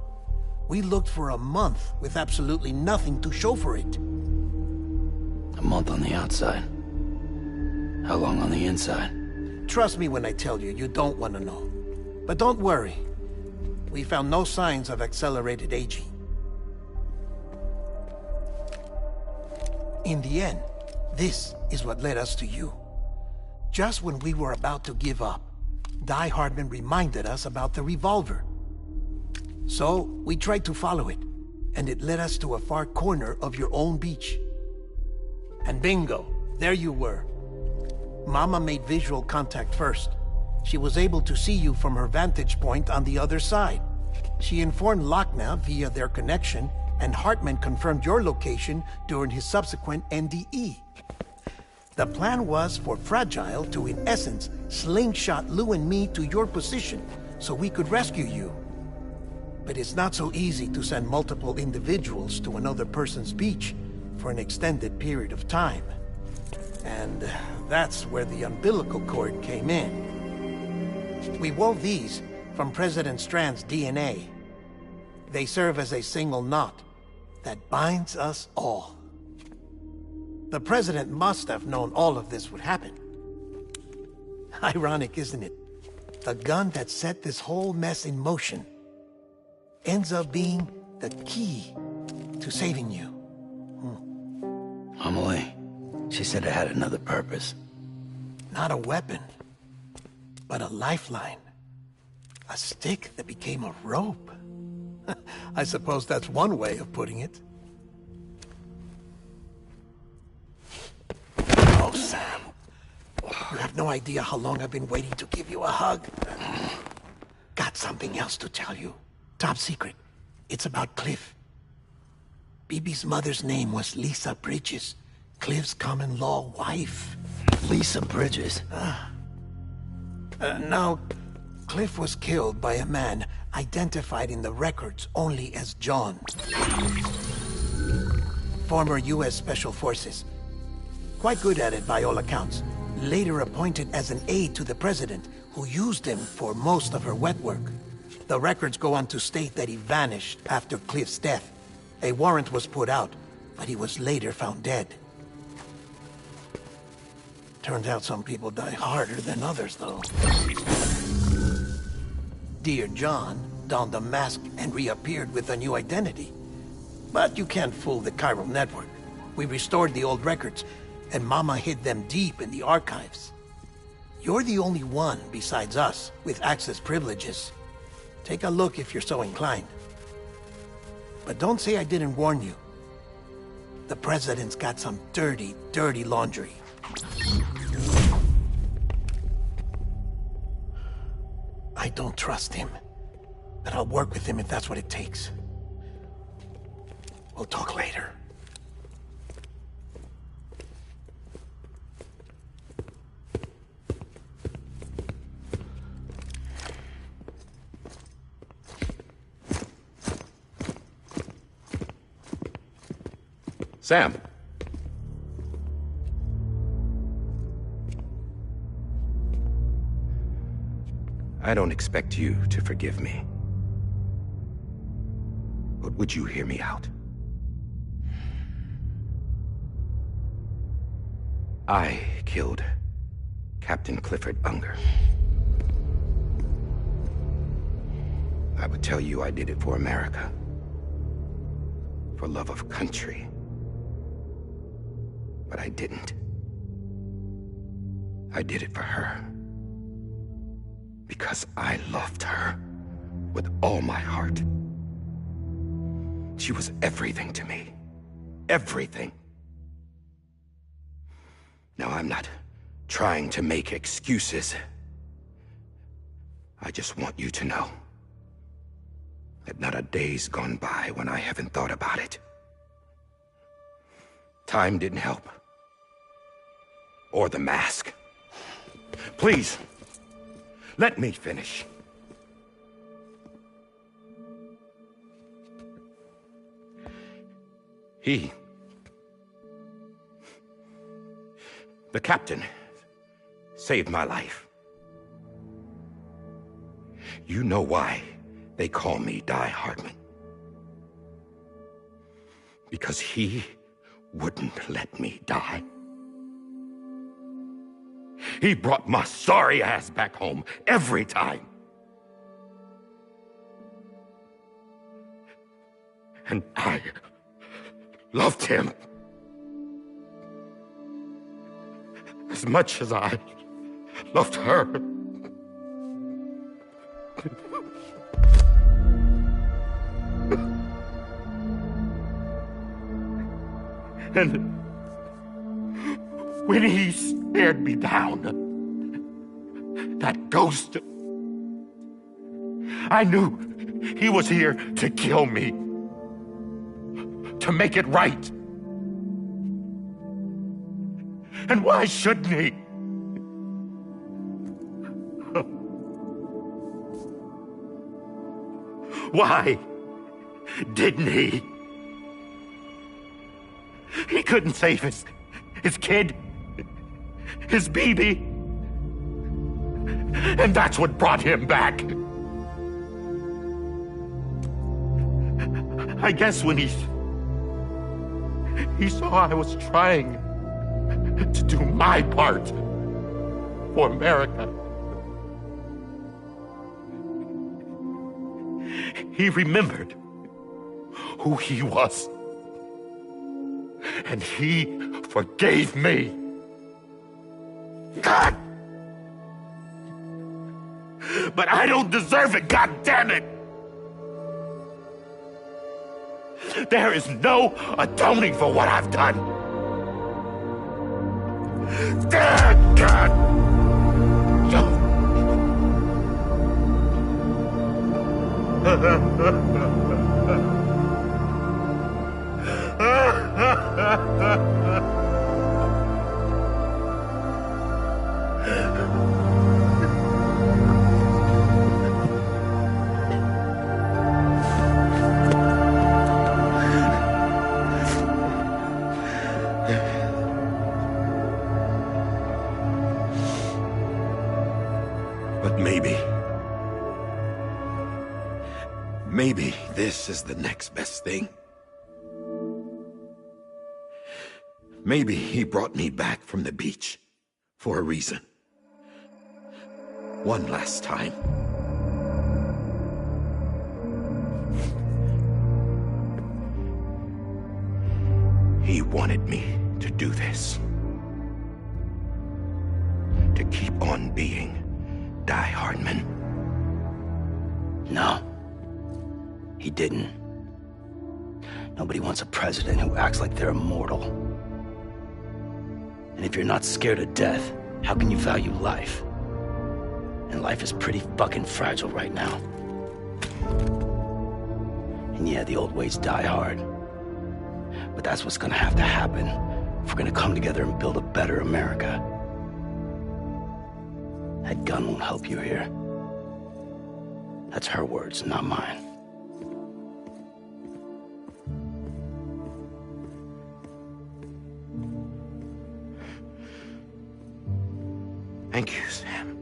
We looked for a month with absolutely nothing to show for it. A month on the outside. How long on the inside? Trust me when I tell you, you don't want to know. But don't worry. We found no signs of accelerated aging. In the end, this is what led us to you. Just when we were about to give up, Die Hardman reminded us about the revolver. So, we tried to follow it, and it led us to a far corner of your own beach. And bingo, there you were. Mama made visual contact first. She was able to see you from her vantage point on the other side. She informed Lochna via their connection, and Hartman confirmed your location during his subsequent NDE. The plan was for Fragile to, in essence, slingshot Lou and me to your position so we could rescue you. But it's not so easy to send multiple individuals to another person's beach for an extended period of time. And that's where the umbilical cord came in. We wove these from President Strand's DNA. They serve as a single knot that binds us all. The President must have known all of this would happen. Ironic, isn't it? The gun that set this whole mess in motion ends up being the key to saving you. Amelie, she said it had another purpose. Not a weapon, but a lifeline. A stick that became a rope. I suppose that's one way of putting it. Oh, Sam. You have no idea how long I've been waiting to give you a hug. Got something else to tell you. Top secret. It's about Cliff. Bibi's mother's name was Lisa Bridges, Cliff's common-law wife. Lisa Bridges? Now, Cliff was killed by a man identified in the records only as John. Former U.S. Special Forces. Quite good at it by all accounts. Later appointed as an aide to the president, who used him for most of her wet work. The records go on to state that he vanished after Cliff's death. A warrant was put out, but he was later found dead. Turns out some people die harder than others, though. Dear John donned a mask and reappeared with a new identity. But you can't fool the chiral network. We restored the old records, and Mama hid them deep in the archives. You're the only one, besides us, with access privileges. Take a look if you're so inclined. But don't say I didn't warn you. The President's got some dirty, dirty laundry. I don't trust him, but I'll work with him if that's what it takes. We'll talk later. Sam. I don't expect you to forgive me. But would you hear me out? I killed Captain Clifford Unger. I would tell you I did it for America. For love of country. But I didn't. I did it for her. Because I loved her with all my heart. She was everything to me. Everything. Now, I'm not trying to make excuses. I just want you to know that not a day's gone by when I haven't thought about it. Time didn't help. Or the mask. Please, let me finish. The captain, saved my life. You know why they call me Die Hardman. Because he wouldn't let me die. He brought my sorry ass back home every time. And I loved him as much as I loved her. And when he stared me down, that ghost, I knew he was here to kill me, to make it right. And why shouldn't he? Why didn't he? He couldn't save his kid, his baby. And that's what brought him back. I guess when he saw I was trying to do my part for America, he remembered who he was. And he forgave me. God! But I don't deserve it, God damn it! There is no atoning for what I've done. God! But Maybe this is the next best thing. Maybe he brought me back from the beach for a reason. One last time. He wanted me to do this. To keep on being Die Hardman. No. He didn't. Nobody wants a president who acts like they're immortal. And if you're not scared of death, how can you value life? And life is pretty fucking fragile right now. And yeah, the old ways die hard. But that's what's gonna have to happen if we're gonna come together and build a better America. That gun won't help you here. That's her words, not mine. Thank you, Sam.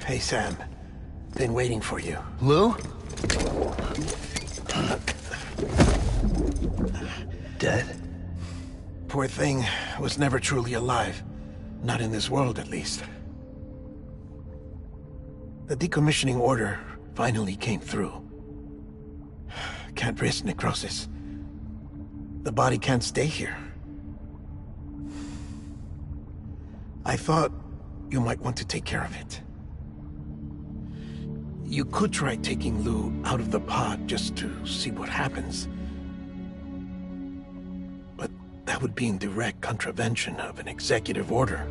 Hey, Sam. Been waiting for you. Lou? Dead? Poor thing was never truly alive. Not in this world, at least. The decommissioning order finally came through. Can't risk necrosis. The body can't stay here. I thought you might want to take care of it. You could try taking Lou out of the pod just to see what happens. But that would be in direct contravention of an executive order.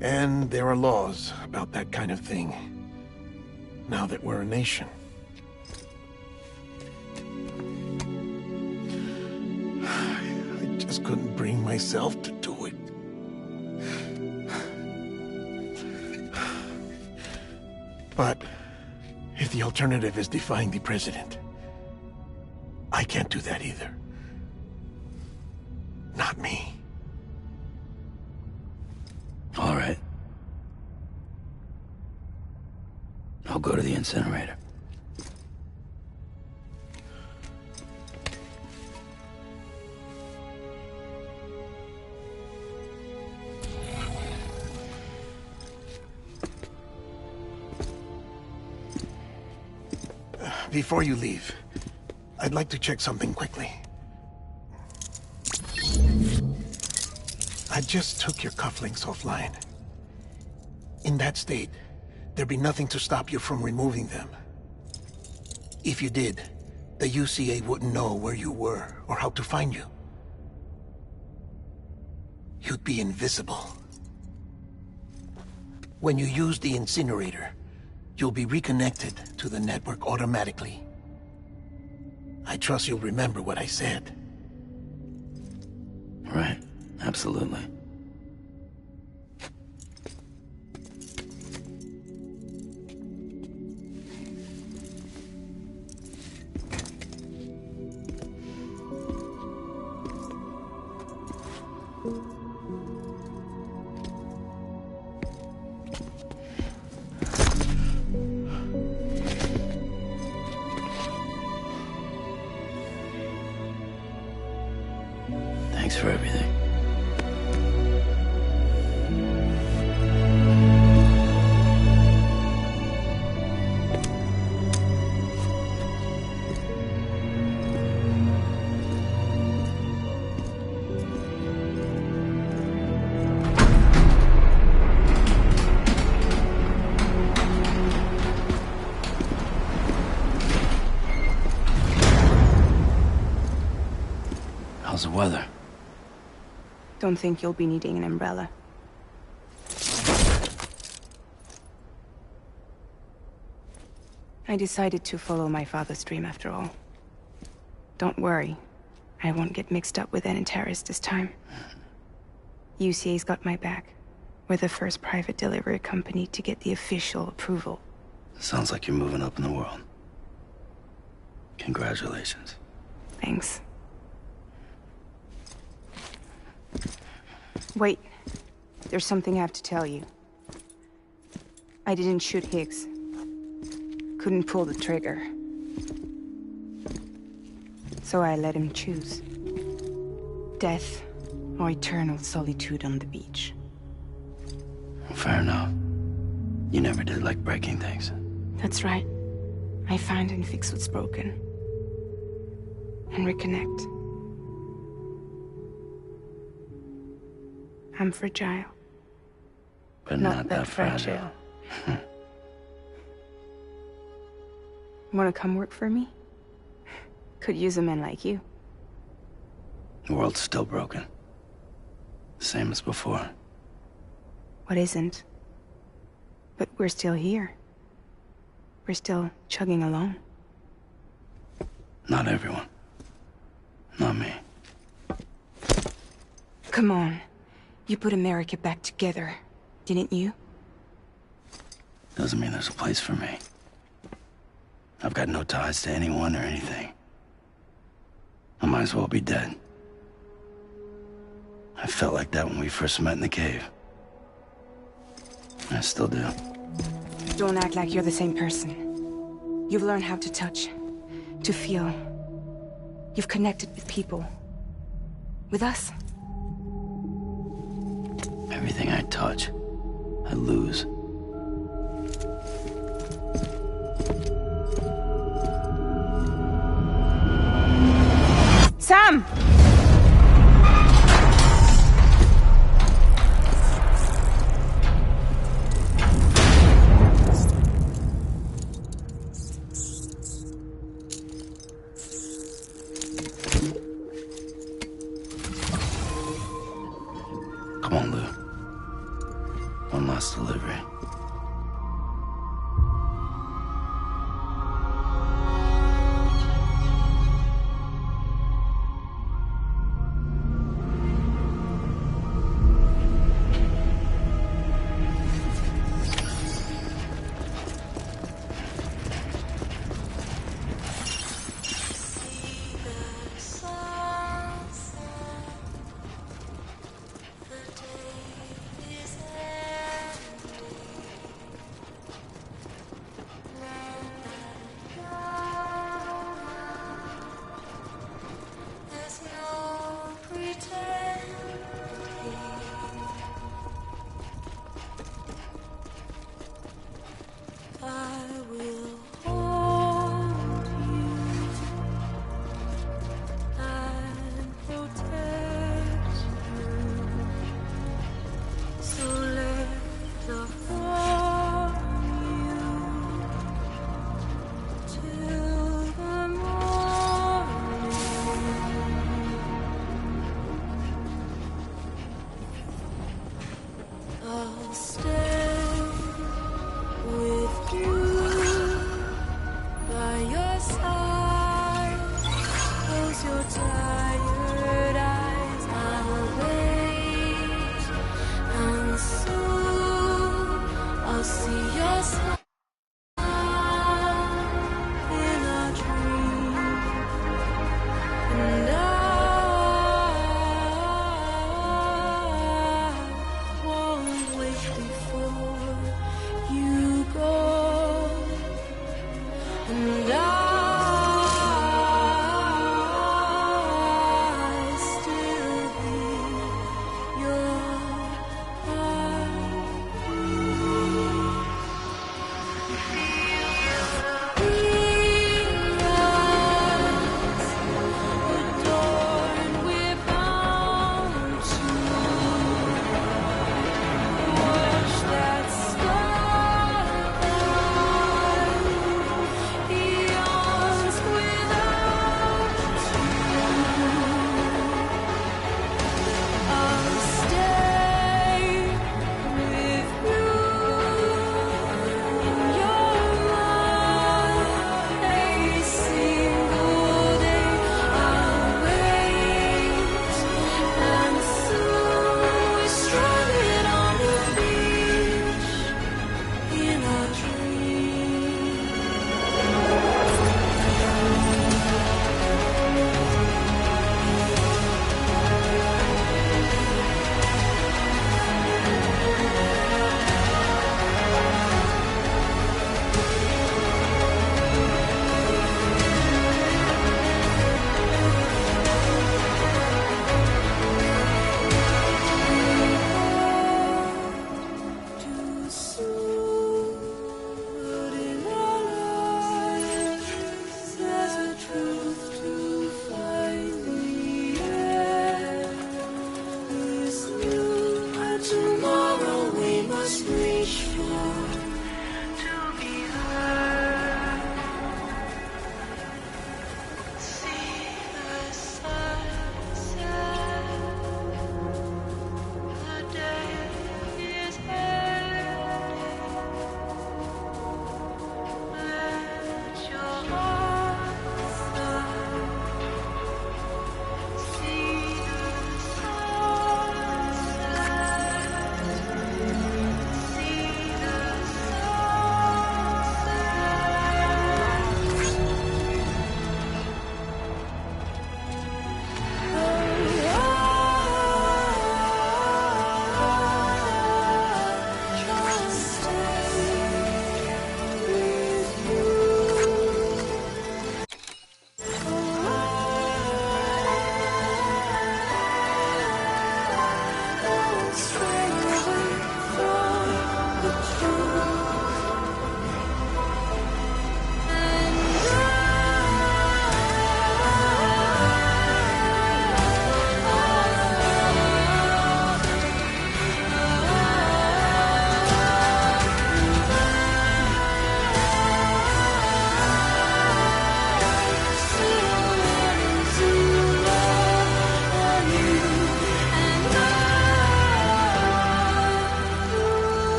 And there are laws about that kind of thing, now that we're a nation. I just couldn't bring myself to do it. But if the alternative is defying the president, I can't do that either. Not me. All right. I'll go to the incinerator. Before you leave, I'd like to check something quickly. I just took your cufflinks offline. In that state, there'd be nothing to stop you from removing them. If you did, the UCA wouldn't know where you were or how to find you. You'd be invisible. When you use the incinerator, you'll be reconnected to the network automatically. I trust you'll remember what I said. Right. Absolutely. Thanks for everything. How's the weather? Don't think you'll be needing an umbrella. I decided to follow my father's dream after all. Don't worry. I won't get mixed up with any terrorists this time. UCA's got my back. We're the first private delivery company to get the official approval. Sounds like you're moving up in the world. Congratulations. Thanks. Wait. There's something I have to tell you. I didn't shoot Higgs. Couldn't pull the trigger. So I let him choose. Death or eternal solitude on the beach. Fair enough. You never did like breaking things. That's right. I find and fix what's broken. And reconnect. I'm fragile. But not that fragile. Wanna come work for me? Could use a man like you. The world's still broken. Same as before. What isn't? But we're still here. We're still chugging along. Not everyone. Not me. Come on. You put America back together, didn't you? Doesn't mean there's a place for me. I've got no ties to anyone or anything. I might as well be dead. I felt like that when we first met in the cave. I still do. Don't act like you're the same person. You've learned how to touch, to feel. You've connected with people. With us. Everything I touch, I lose. Sam! Come on, Lou. One last delivery.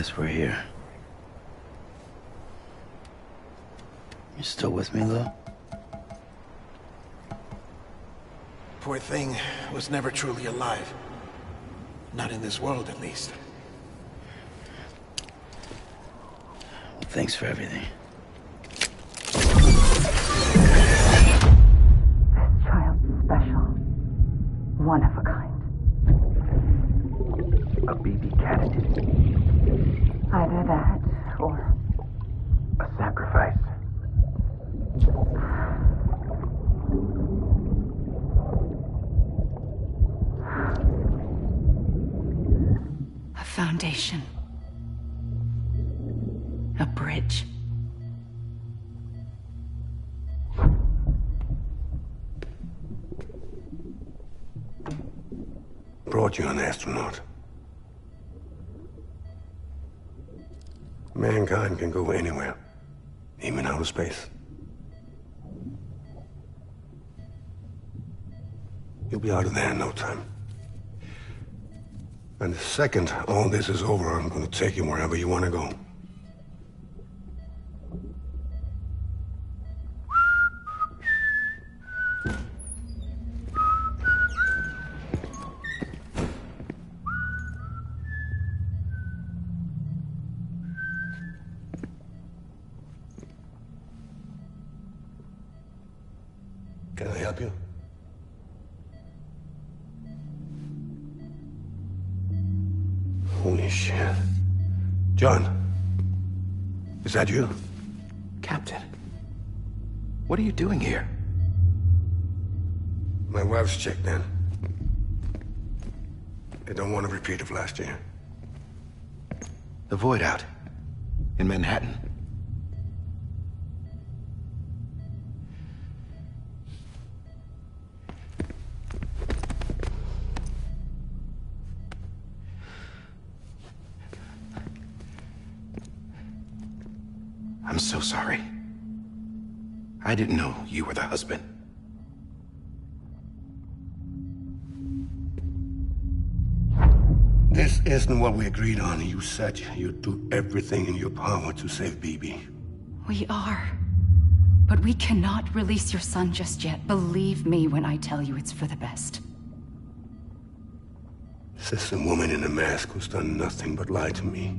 guess we're here. You still with me, Lou? Poor thing was never truly alive. Not in this world, at least. Well, thanks for everything. Child special. One of a kind. A baby candidate. Either that, or... A sacrifice. a foundation. A bridge. Brought you an astronaut. Mankind can go anywhere, even outer space. You'll be out of there in no time. And the second all this is over, I'm gonna take you wherever you want to go. Can I help you? Holy shit. John, is that you? Captain, what are you doing here? My wife's checked in. They don't want a repeat of last year. The Void Out in Manhattan. I'm so sorry. I didn't know you were the husband. This isn't what we agreed on. You said you'd do everything in your power to save BB. We are. But we cannot release your son just yet. Believe me when I tell you it's for the best. This is a woman in a mask who's done nothing but lie to me.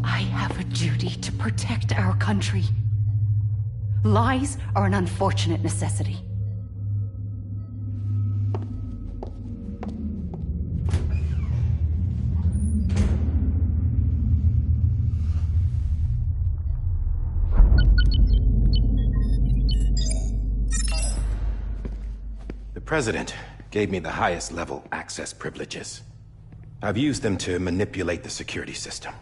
I have a duty to protect our country. Lies are an unfortunate necessity. The President gave me the highest level access privileges. I've used them to manipulate the security system.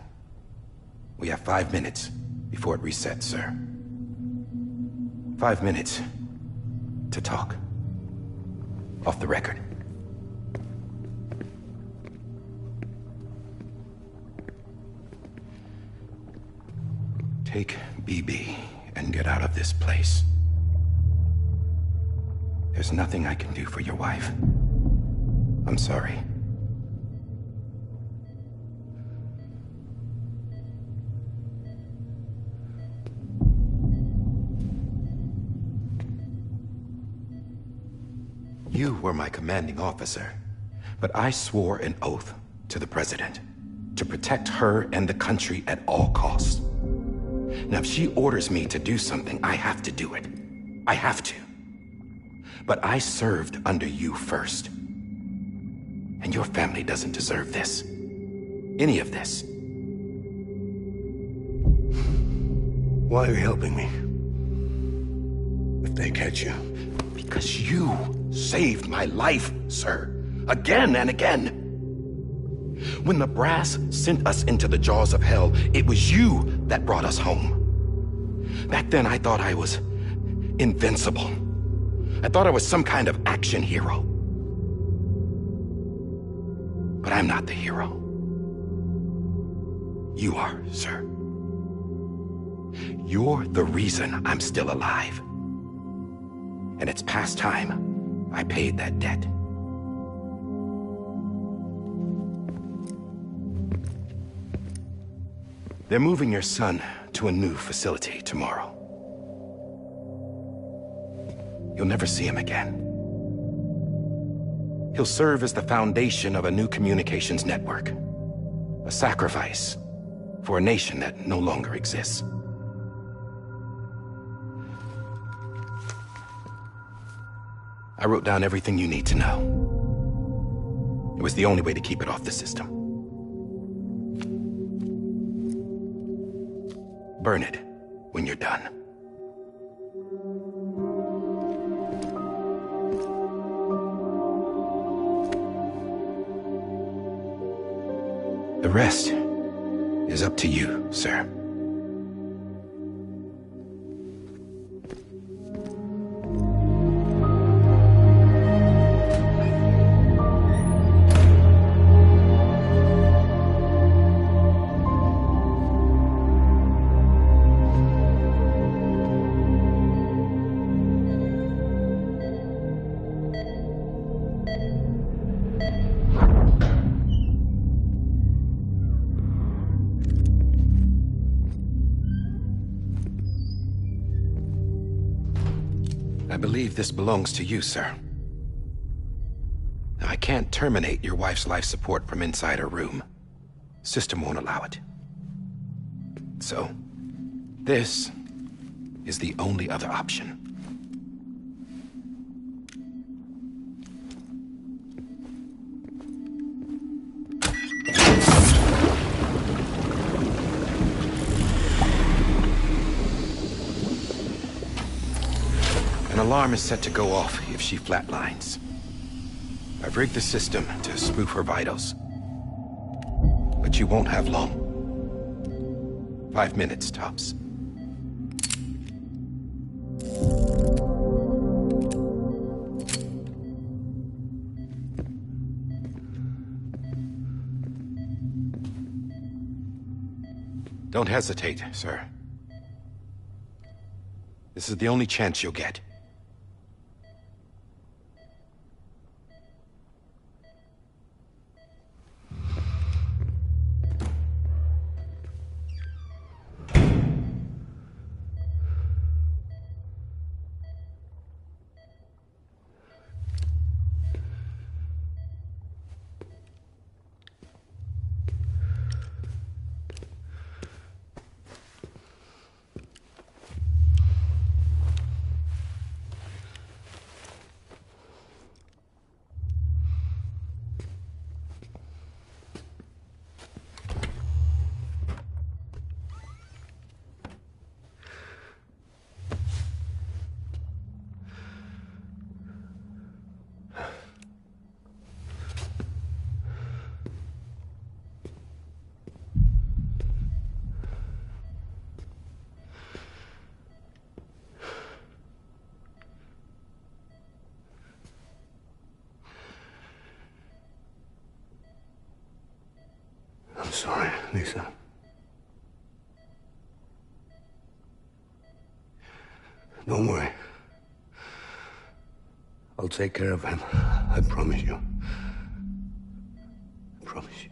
We have 5 minutes before it resets, sir. 5 minutes to talk. Off the record. Take BB and get out of this place. There's nothing I can do for your wife. I'm sorry. You were my commanding officer, but I swore an oath to the President to protect her and the country at all costs. Now, if she orders me to do something, I have to do it. I have to. But I served under you first. And your family doesn't deserve this. Any of this. Why are you helping me? If they catch you. Because you saved my life, sir. Again and again. When the brass sent us into the jaws of hell, it was you that brought us home. Back then, I thought I was invincible. I thought I was some kind of action hero. But I'm not the hero. You are, sir. You're the reason I'm still alive. And it's past time I paid that debt. They're moving your son to a new facility tomorrow. You'll never see him again. He'll serve as the foundation of a new communications network. A sacrifice for a nation that no longer exists. I wrote down everything you need to know. It was the only way to keep it off the system. Burn it when you're done. The rest is up to you, sir. I believe this belongs to you, sir. I can't terminate your wife's life support from inside her room. System won't allow it. So, this is the only other option. An alarm is set to go off if she flatlines. I've rigged the system to spoof her vitals. But you won't have long. 5 minutes, tops. Don't hesitate, sir. This is the only chance you'll get. I'm sorry, Lisa. Don't worry. I'll take care of him. I promise you. I promise you.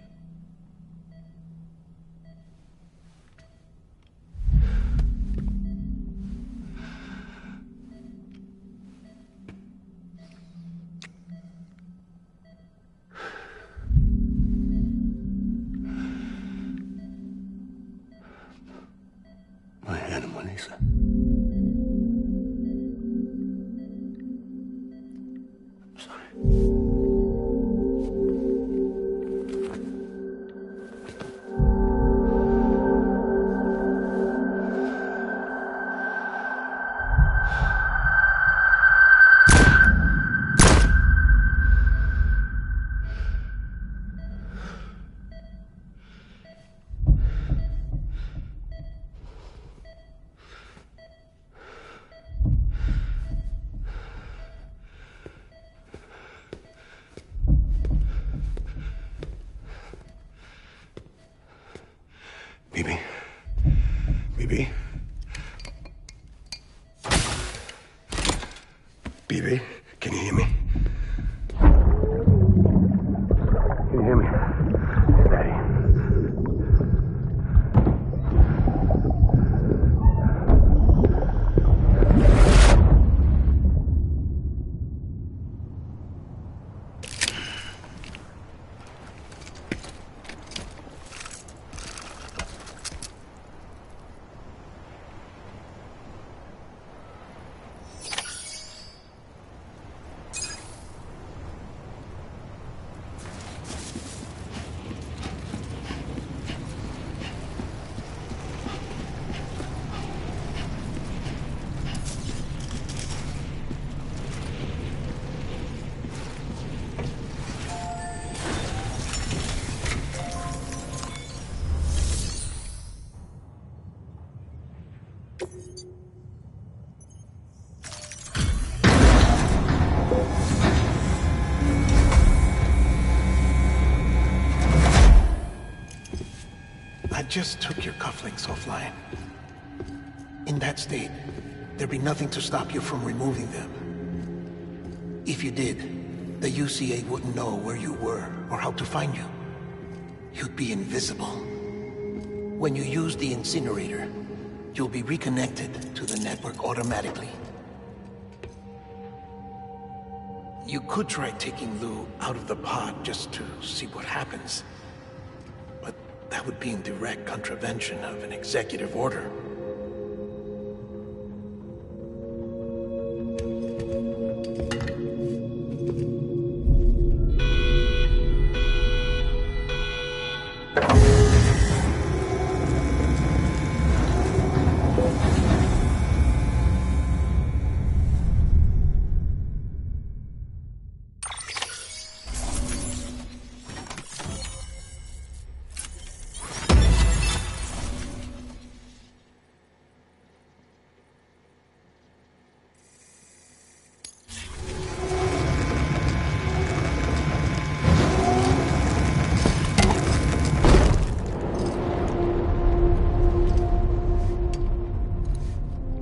My animal, Lisa. I'm sorry. Bibi. Bibi. Bibi, can you hear me? Can you hear me? Steady. just took your cufflinks offline. In that state, there'd be nothing to stop you from removing them. If you did, the UCA wouldn't know where you were or how to find you. You'd be invisible. When you use the incinerator, you'll be reconnected to the network automatically. You could try taking Lou out of the pod just to see what happens. But that would be in direct contravention of an executive order.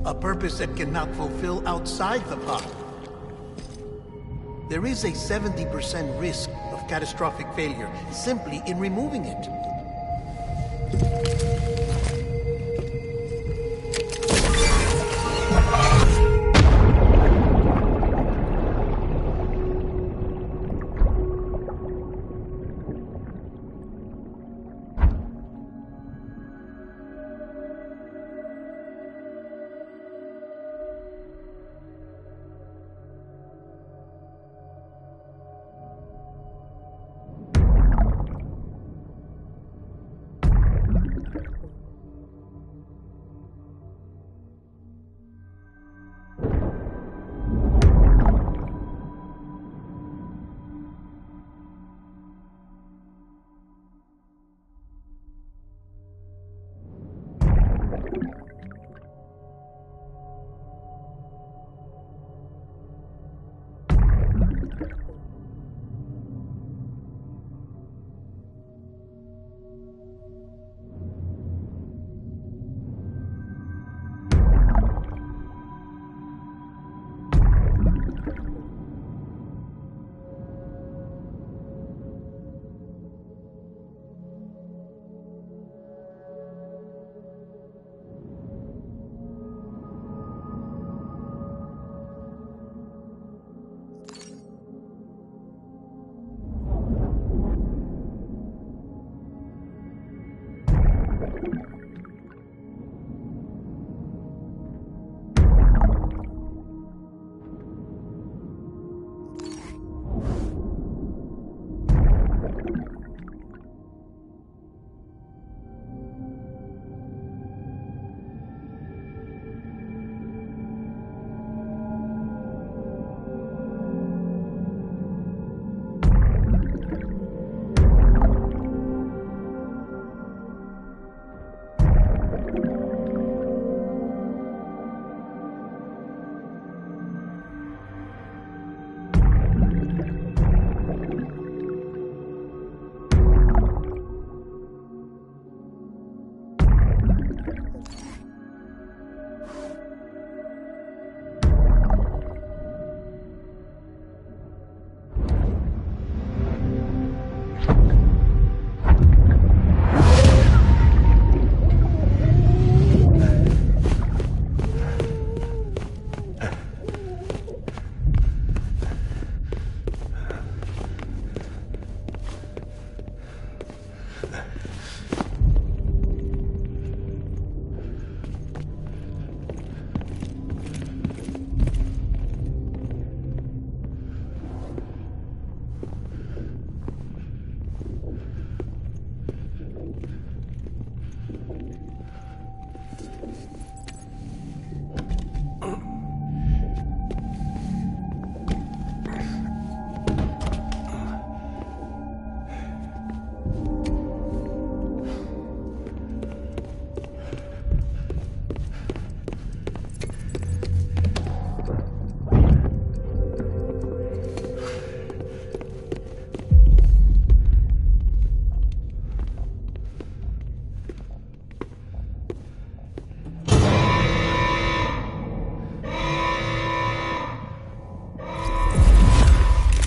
A purpose that cannot fulfill outside the pod. There is a 70% risk of catastrophic failure simply in removing it.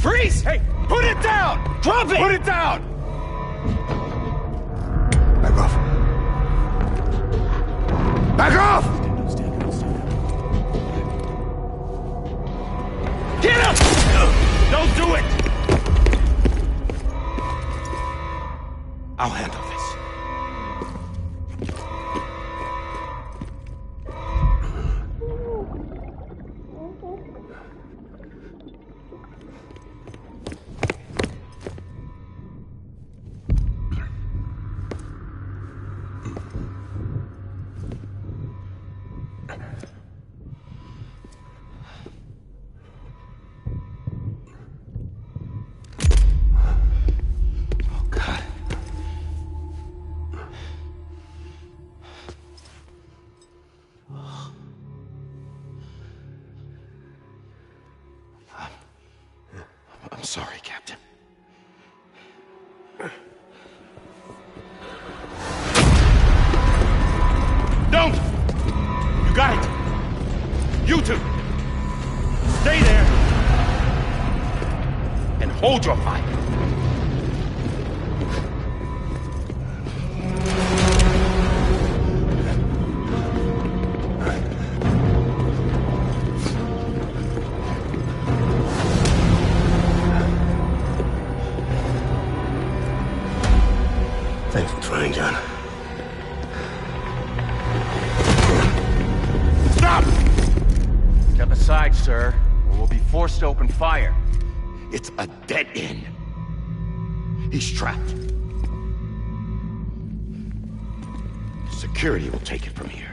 Freeze! Hey, put it down! Drop it! Put it down! Back off. Back off! Get him! Don't do it! I'll handle this. I'm sorry, Captain. Don't! You got it! You two! Stay there! And hold your fire! Thanks for trying, John. Stop! Step aside, sir, or we'll be forced to open fire. It's a dead end. He's trapped. Security will take it from here.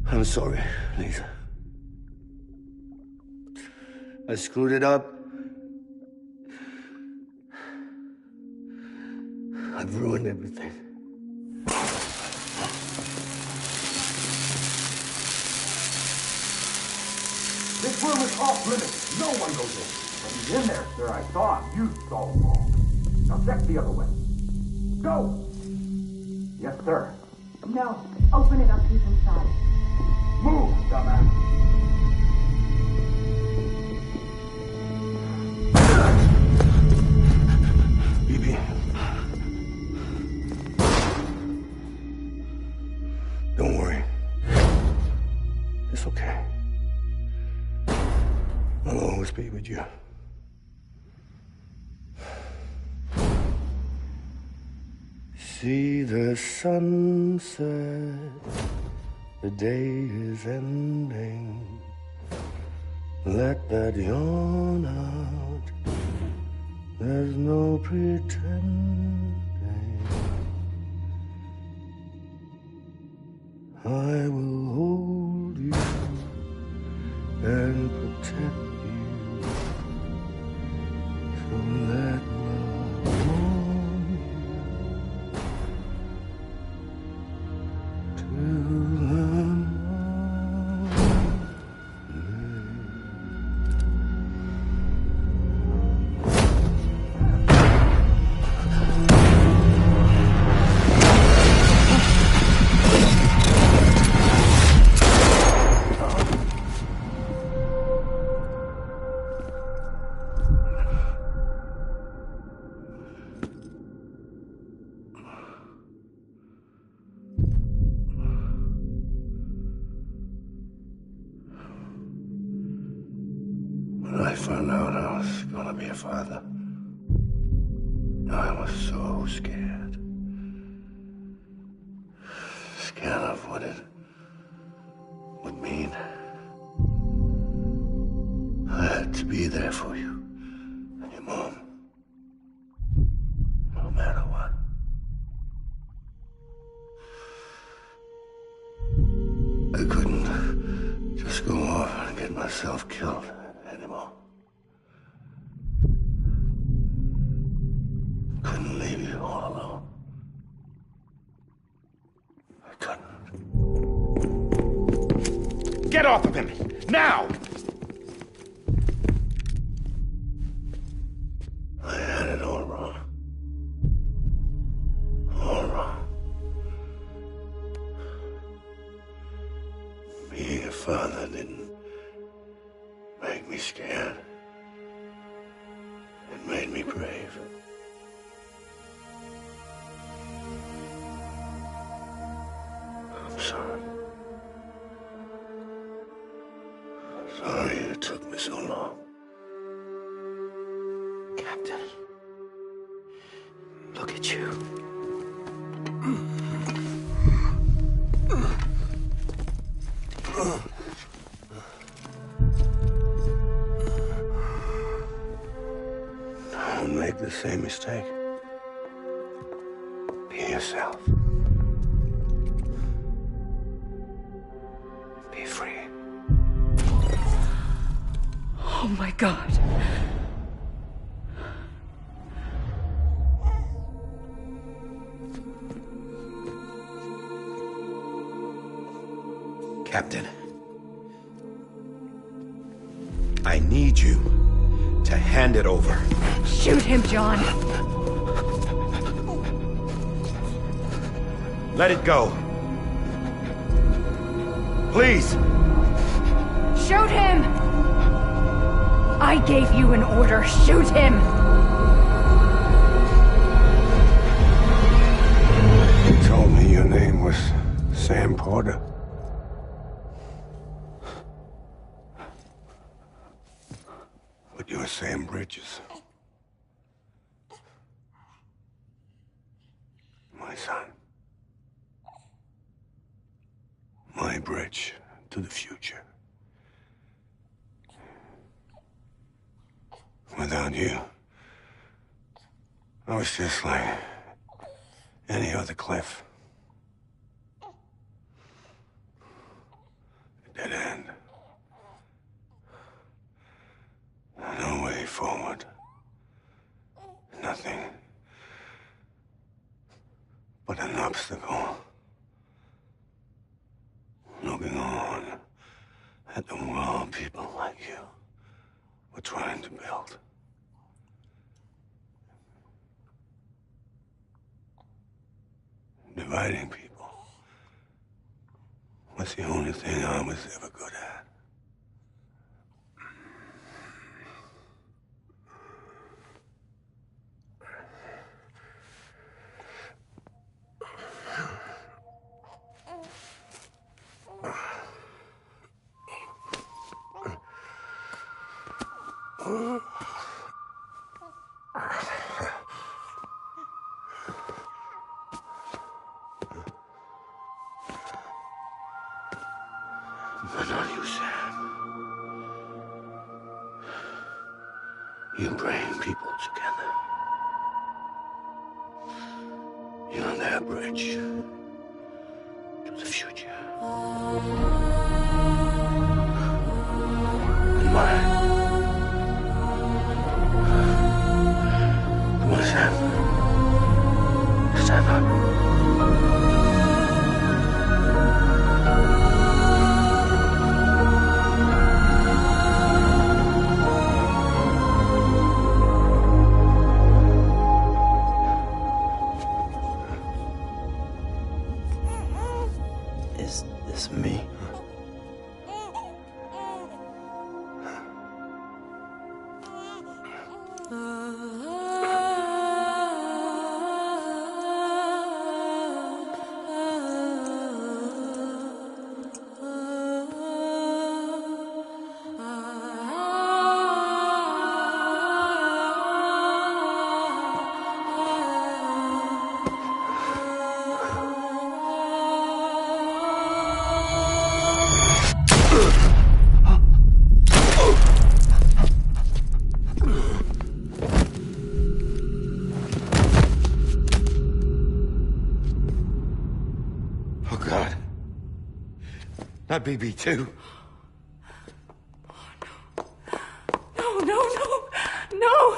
I'm sorry, Lisa. I screwed it up. I've ruined everything. This room is off limits. No one goes in. But he's in there, sir. I saw him. You saw him all. Now check the other way. Go! Yes, sir. No. Open it up. He's inside. Move, dumbass. Bibi. Don't worry. It's okay. I'll always be with you. See the sunset. The day is ending. Let that yawn out. There's no pretending. I will hold you and protect you. So let love When I found out I was gonna be a father, I was so scared. Scared of what it would mean. I had to be there for you and your mom. No matter what. I couldn't just go off and get myself killed anymore. Couldn't leave you all alone. I couldn't. Get off of him! Now! I had it all wrong. All wrong. Being a father didn't make me scared. It made me brave. I'm sorry. Sorry it took me so long. Captain. Look at you. Don't make the same mistake. Be yourself. Be free. Oh my God. Captain, I need you to hand it over. Shoot him, John. Let it go. Please. Shoot him! I gave you an order. Shoot him! You told me your name was Sam Porter. But you're Sam Bridges. My son. My bridge to the future. Without you, I was just like any other Cliff. A dead end. No way forward. Nothing but an obstacle. Looking on at the world people like you were trying to build. Dividing people was the only thing I was ever good at. But not you, Sam. You bring people together. You're their bridge to the future. And mine. Come on, Sam. Stand up. Is this me? Not BB too. No, no, no, no!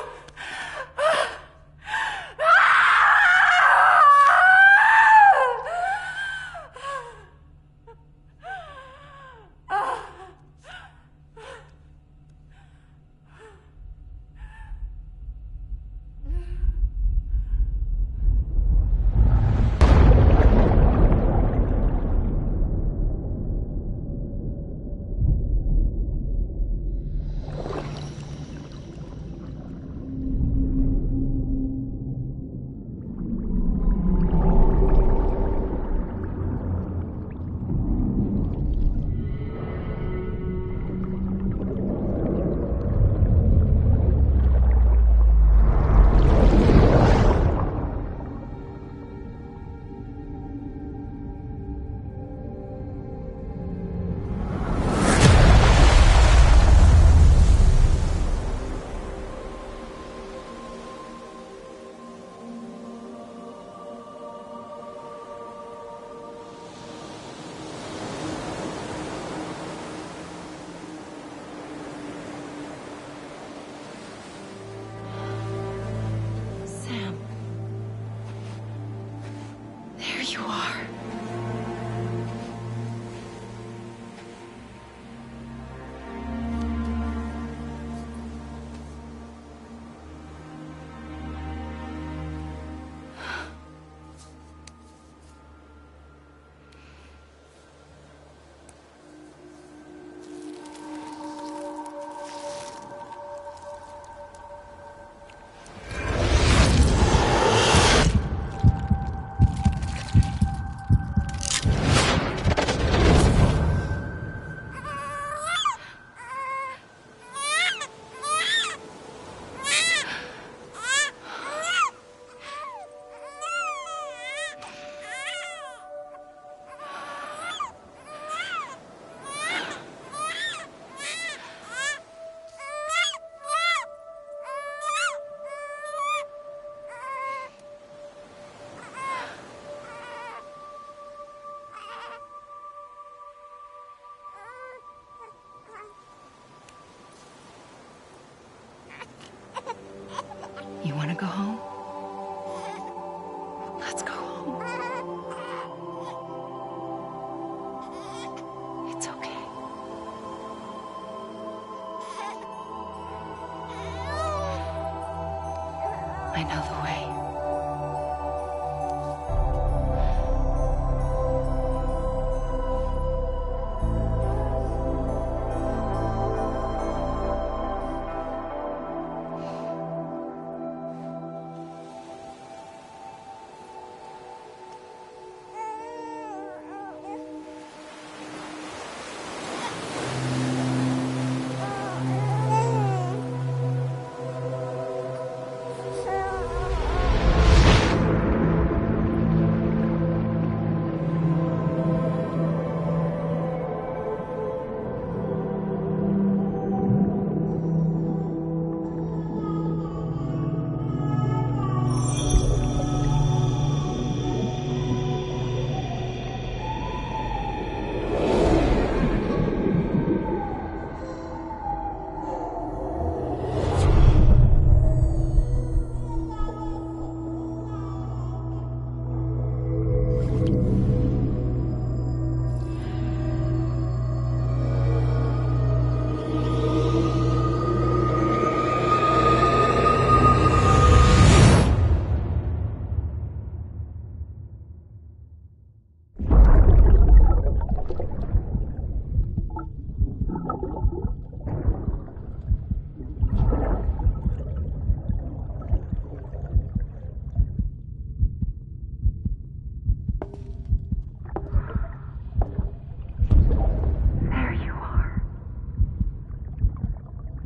There you are. You want to go home? Let's go home. It's okay. I know the way.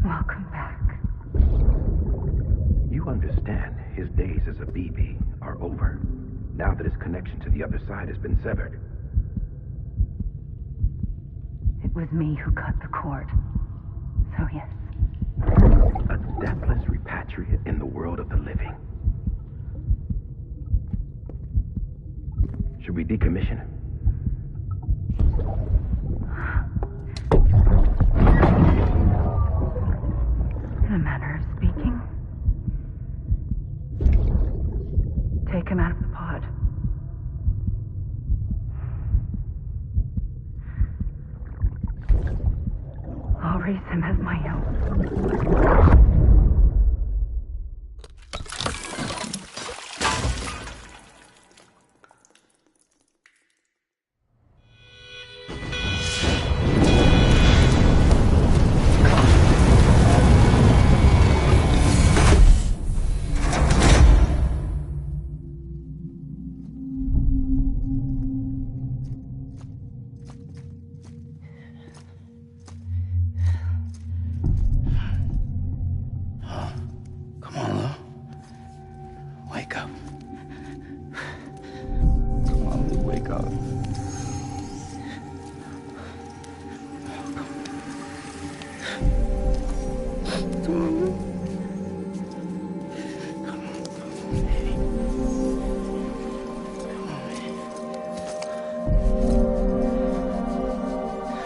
Welcome back. You understand his days as a BB are over, now that his connection to the other side has been severed. It was me who cut the cord. So yes. A deathless repatriate in the world of the living. Should we decommission him? Matter speaking. Take him out of the pod. I'll raise him as my own.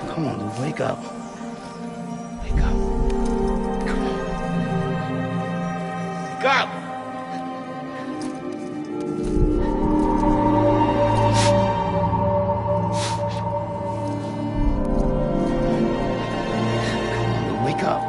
Come on, Lou, wake up. Wake up. Come on. Wake up! Wake up.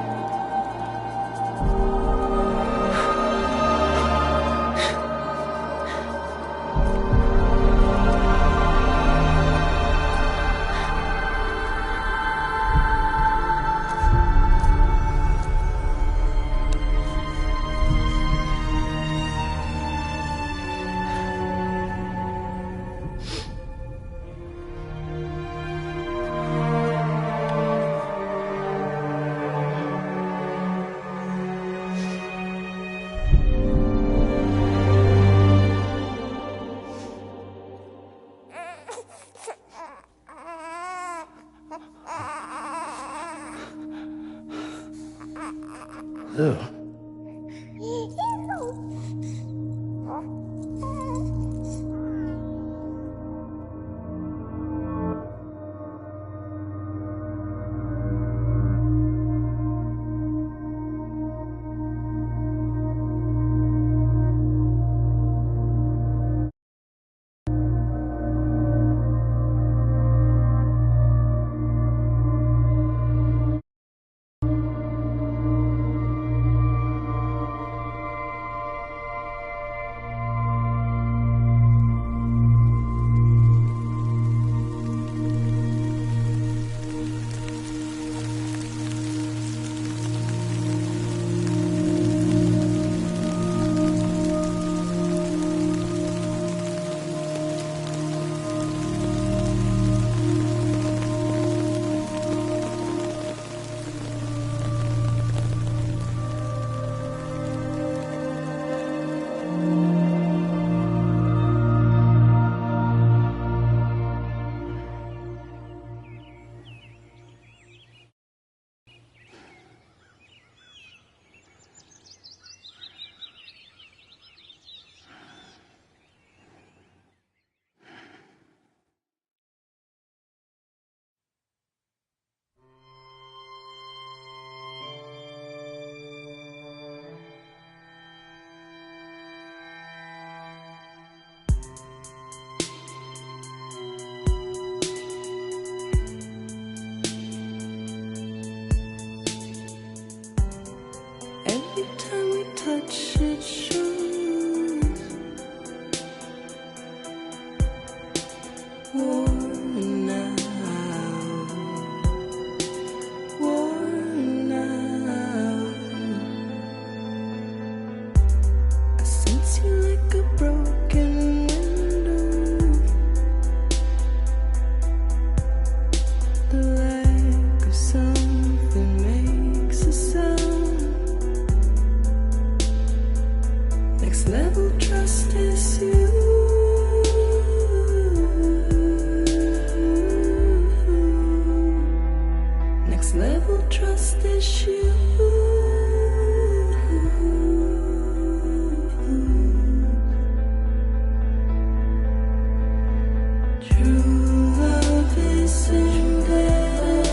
Lou. Every time we touch it shows worn out, worn out. I sense you like a broken window. The lack of something makes a sound. Next level trust is you. Next level trust is you. True love is embedded.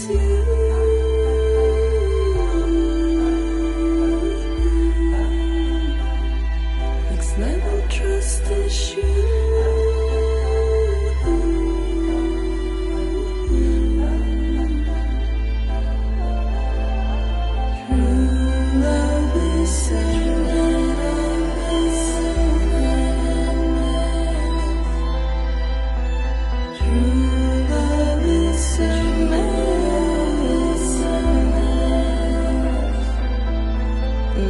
is you. Next level trust issue.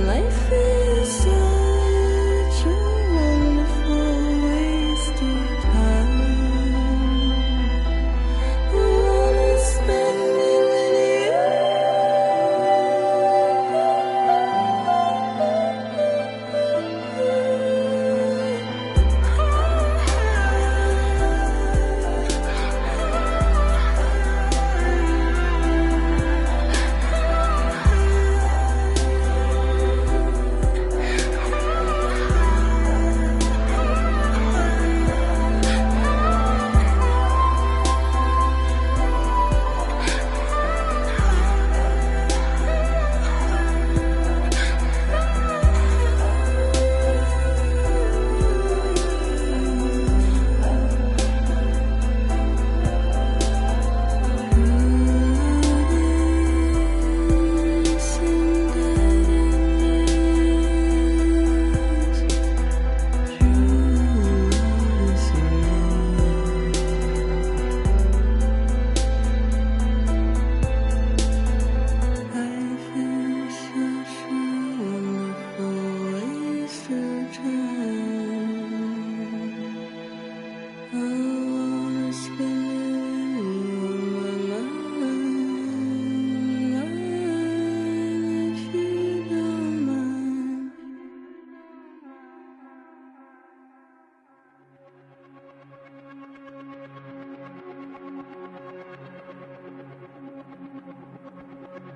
Life is such a wonderful waste of time. I wanna spend it with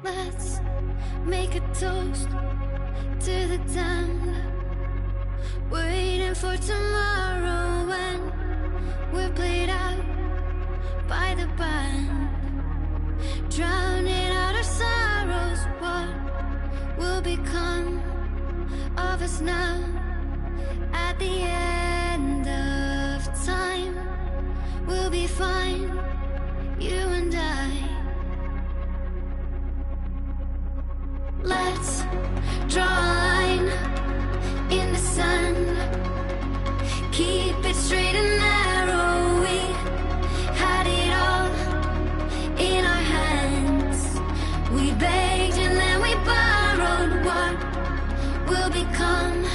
Let's make a toast to the damned, waiting for tomorrow when we're played out by the band, drowning out our sorrows. What will become of us now at the end of time? We'll be fine, you and I. Let's draw a line in the sand, keep it straight and narrow. We had it all in our hands. We begged and then we borrowed. What will become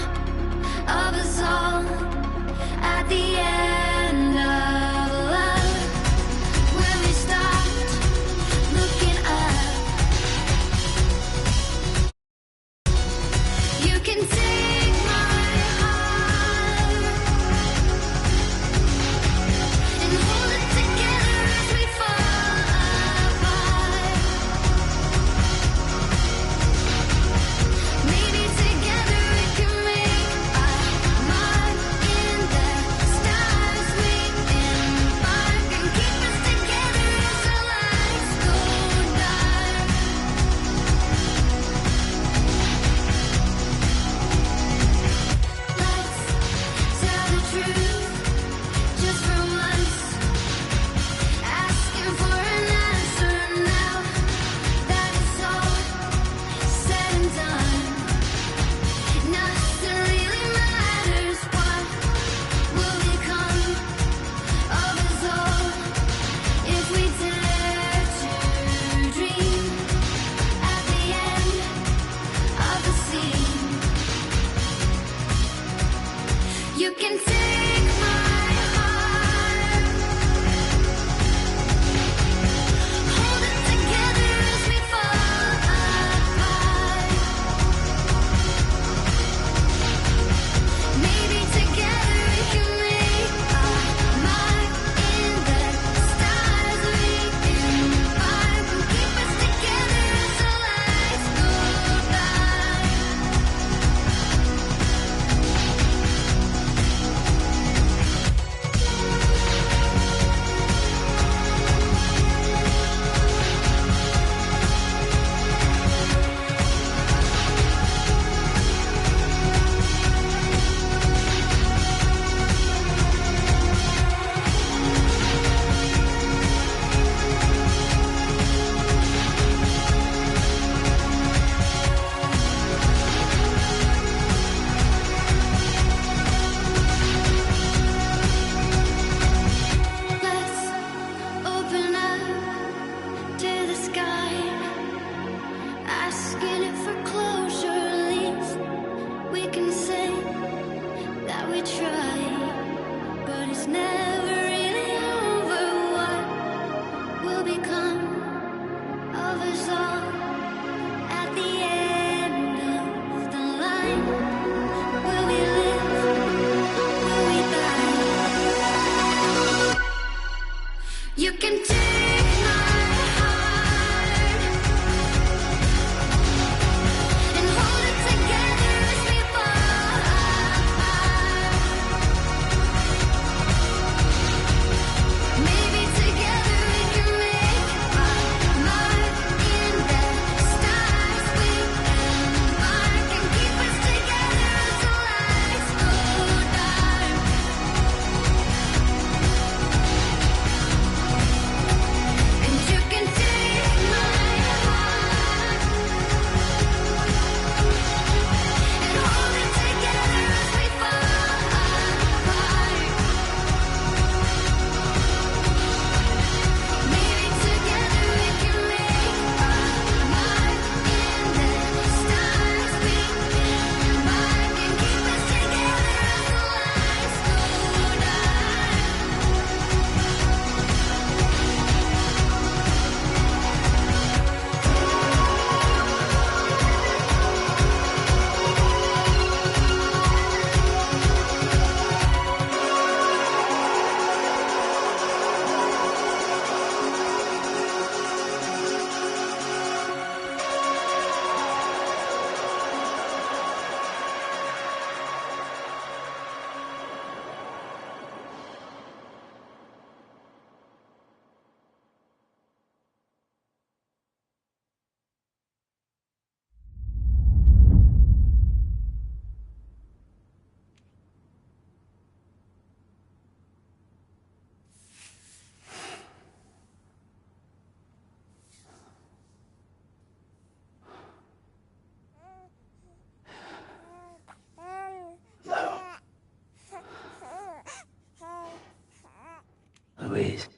Louise.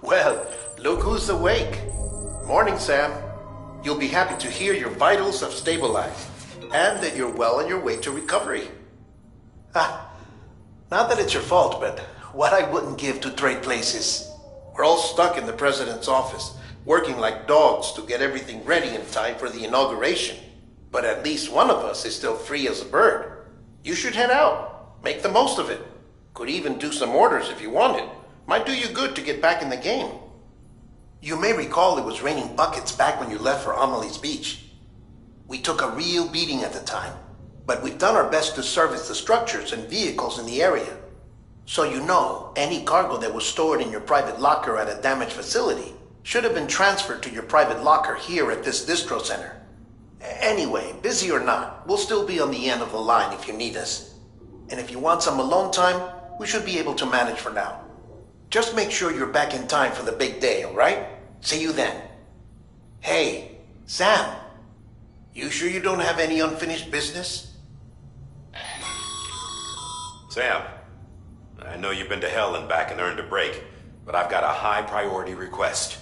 Well, look who's awake. Morning, Sam. You'll be happy to hear your vitals have stabilized, and that you're well on your way to recovery. Not that it's your fault, but what I wouldn't give to trade places. We're all stuck in the president's office, working like dogs to get everything ready in time for the inauguration. But at least one of us is still free as a bird. You should head out. Make the most of it. Could even do some orders if you wanted. Might do you good to get back in the game. You may recall it was raining buckets back when you left for Amelie's Beach. We took a real beating at the time, but we've done our best to service the structures and vehicles in the area. So you know, any cargo that was stored in your private locker at a damaged facility should have been transferred to your private locker here at this distro center. Anyway, busy or not, we'll still be on the end of the line if you need us. And if you want some alone time, we should be able to manage for now. Just make sure you're back in time for the big day, all right? See you then. Hey, Sam, you sure you don't have any unfinished business? Sam, I know you've been to hell and back and earned a break, but I've got a high priority request.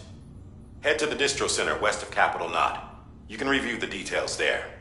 Head to the distro center west of Capitol Knot. You can review the details there.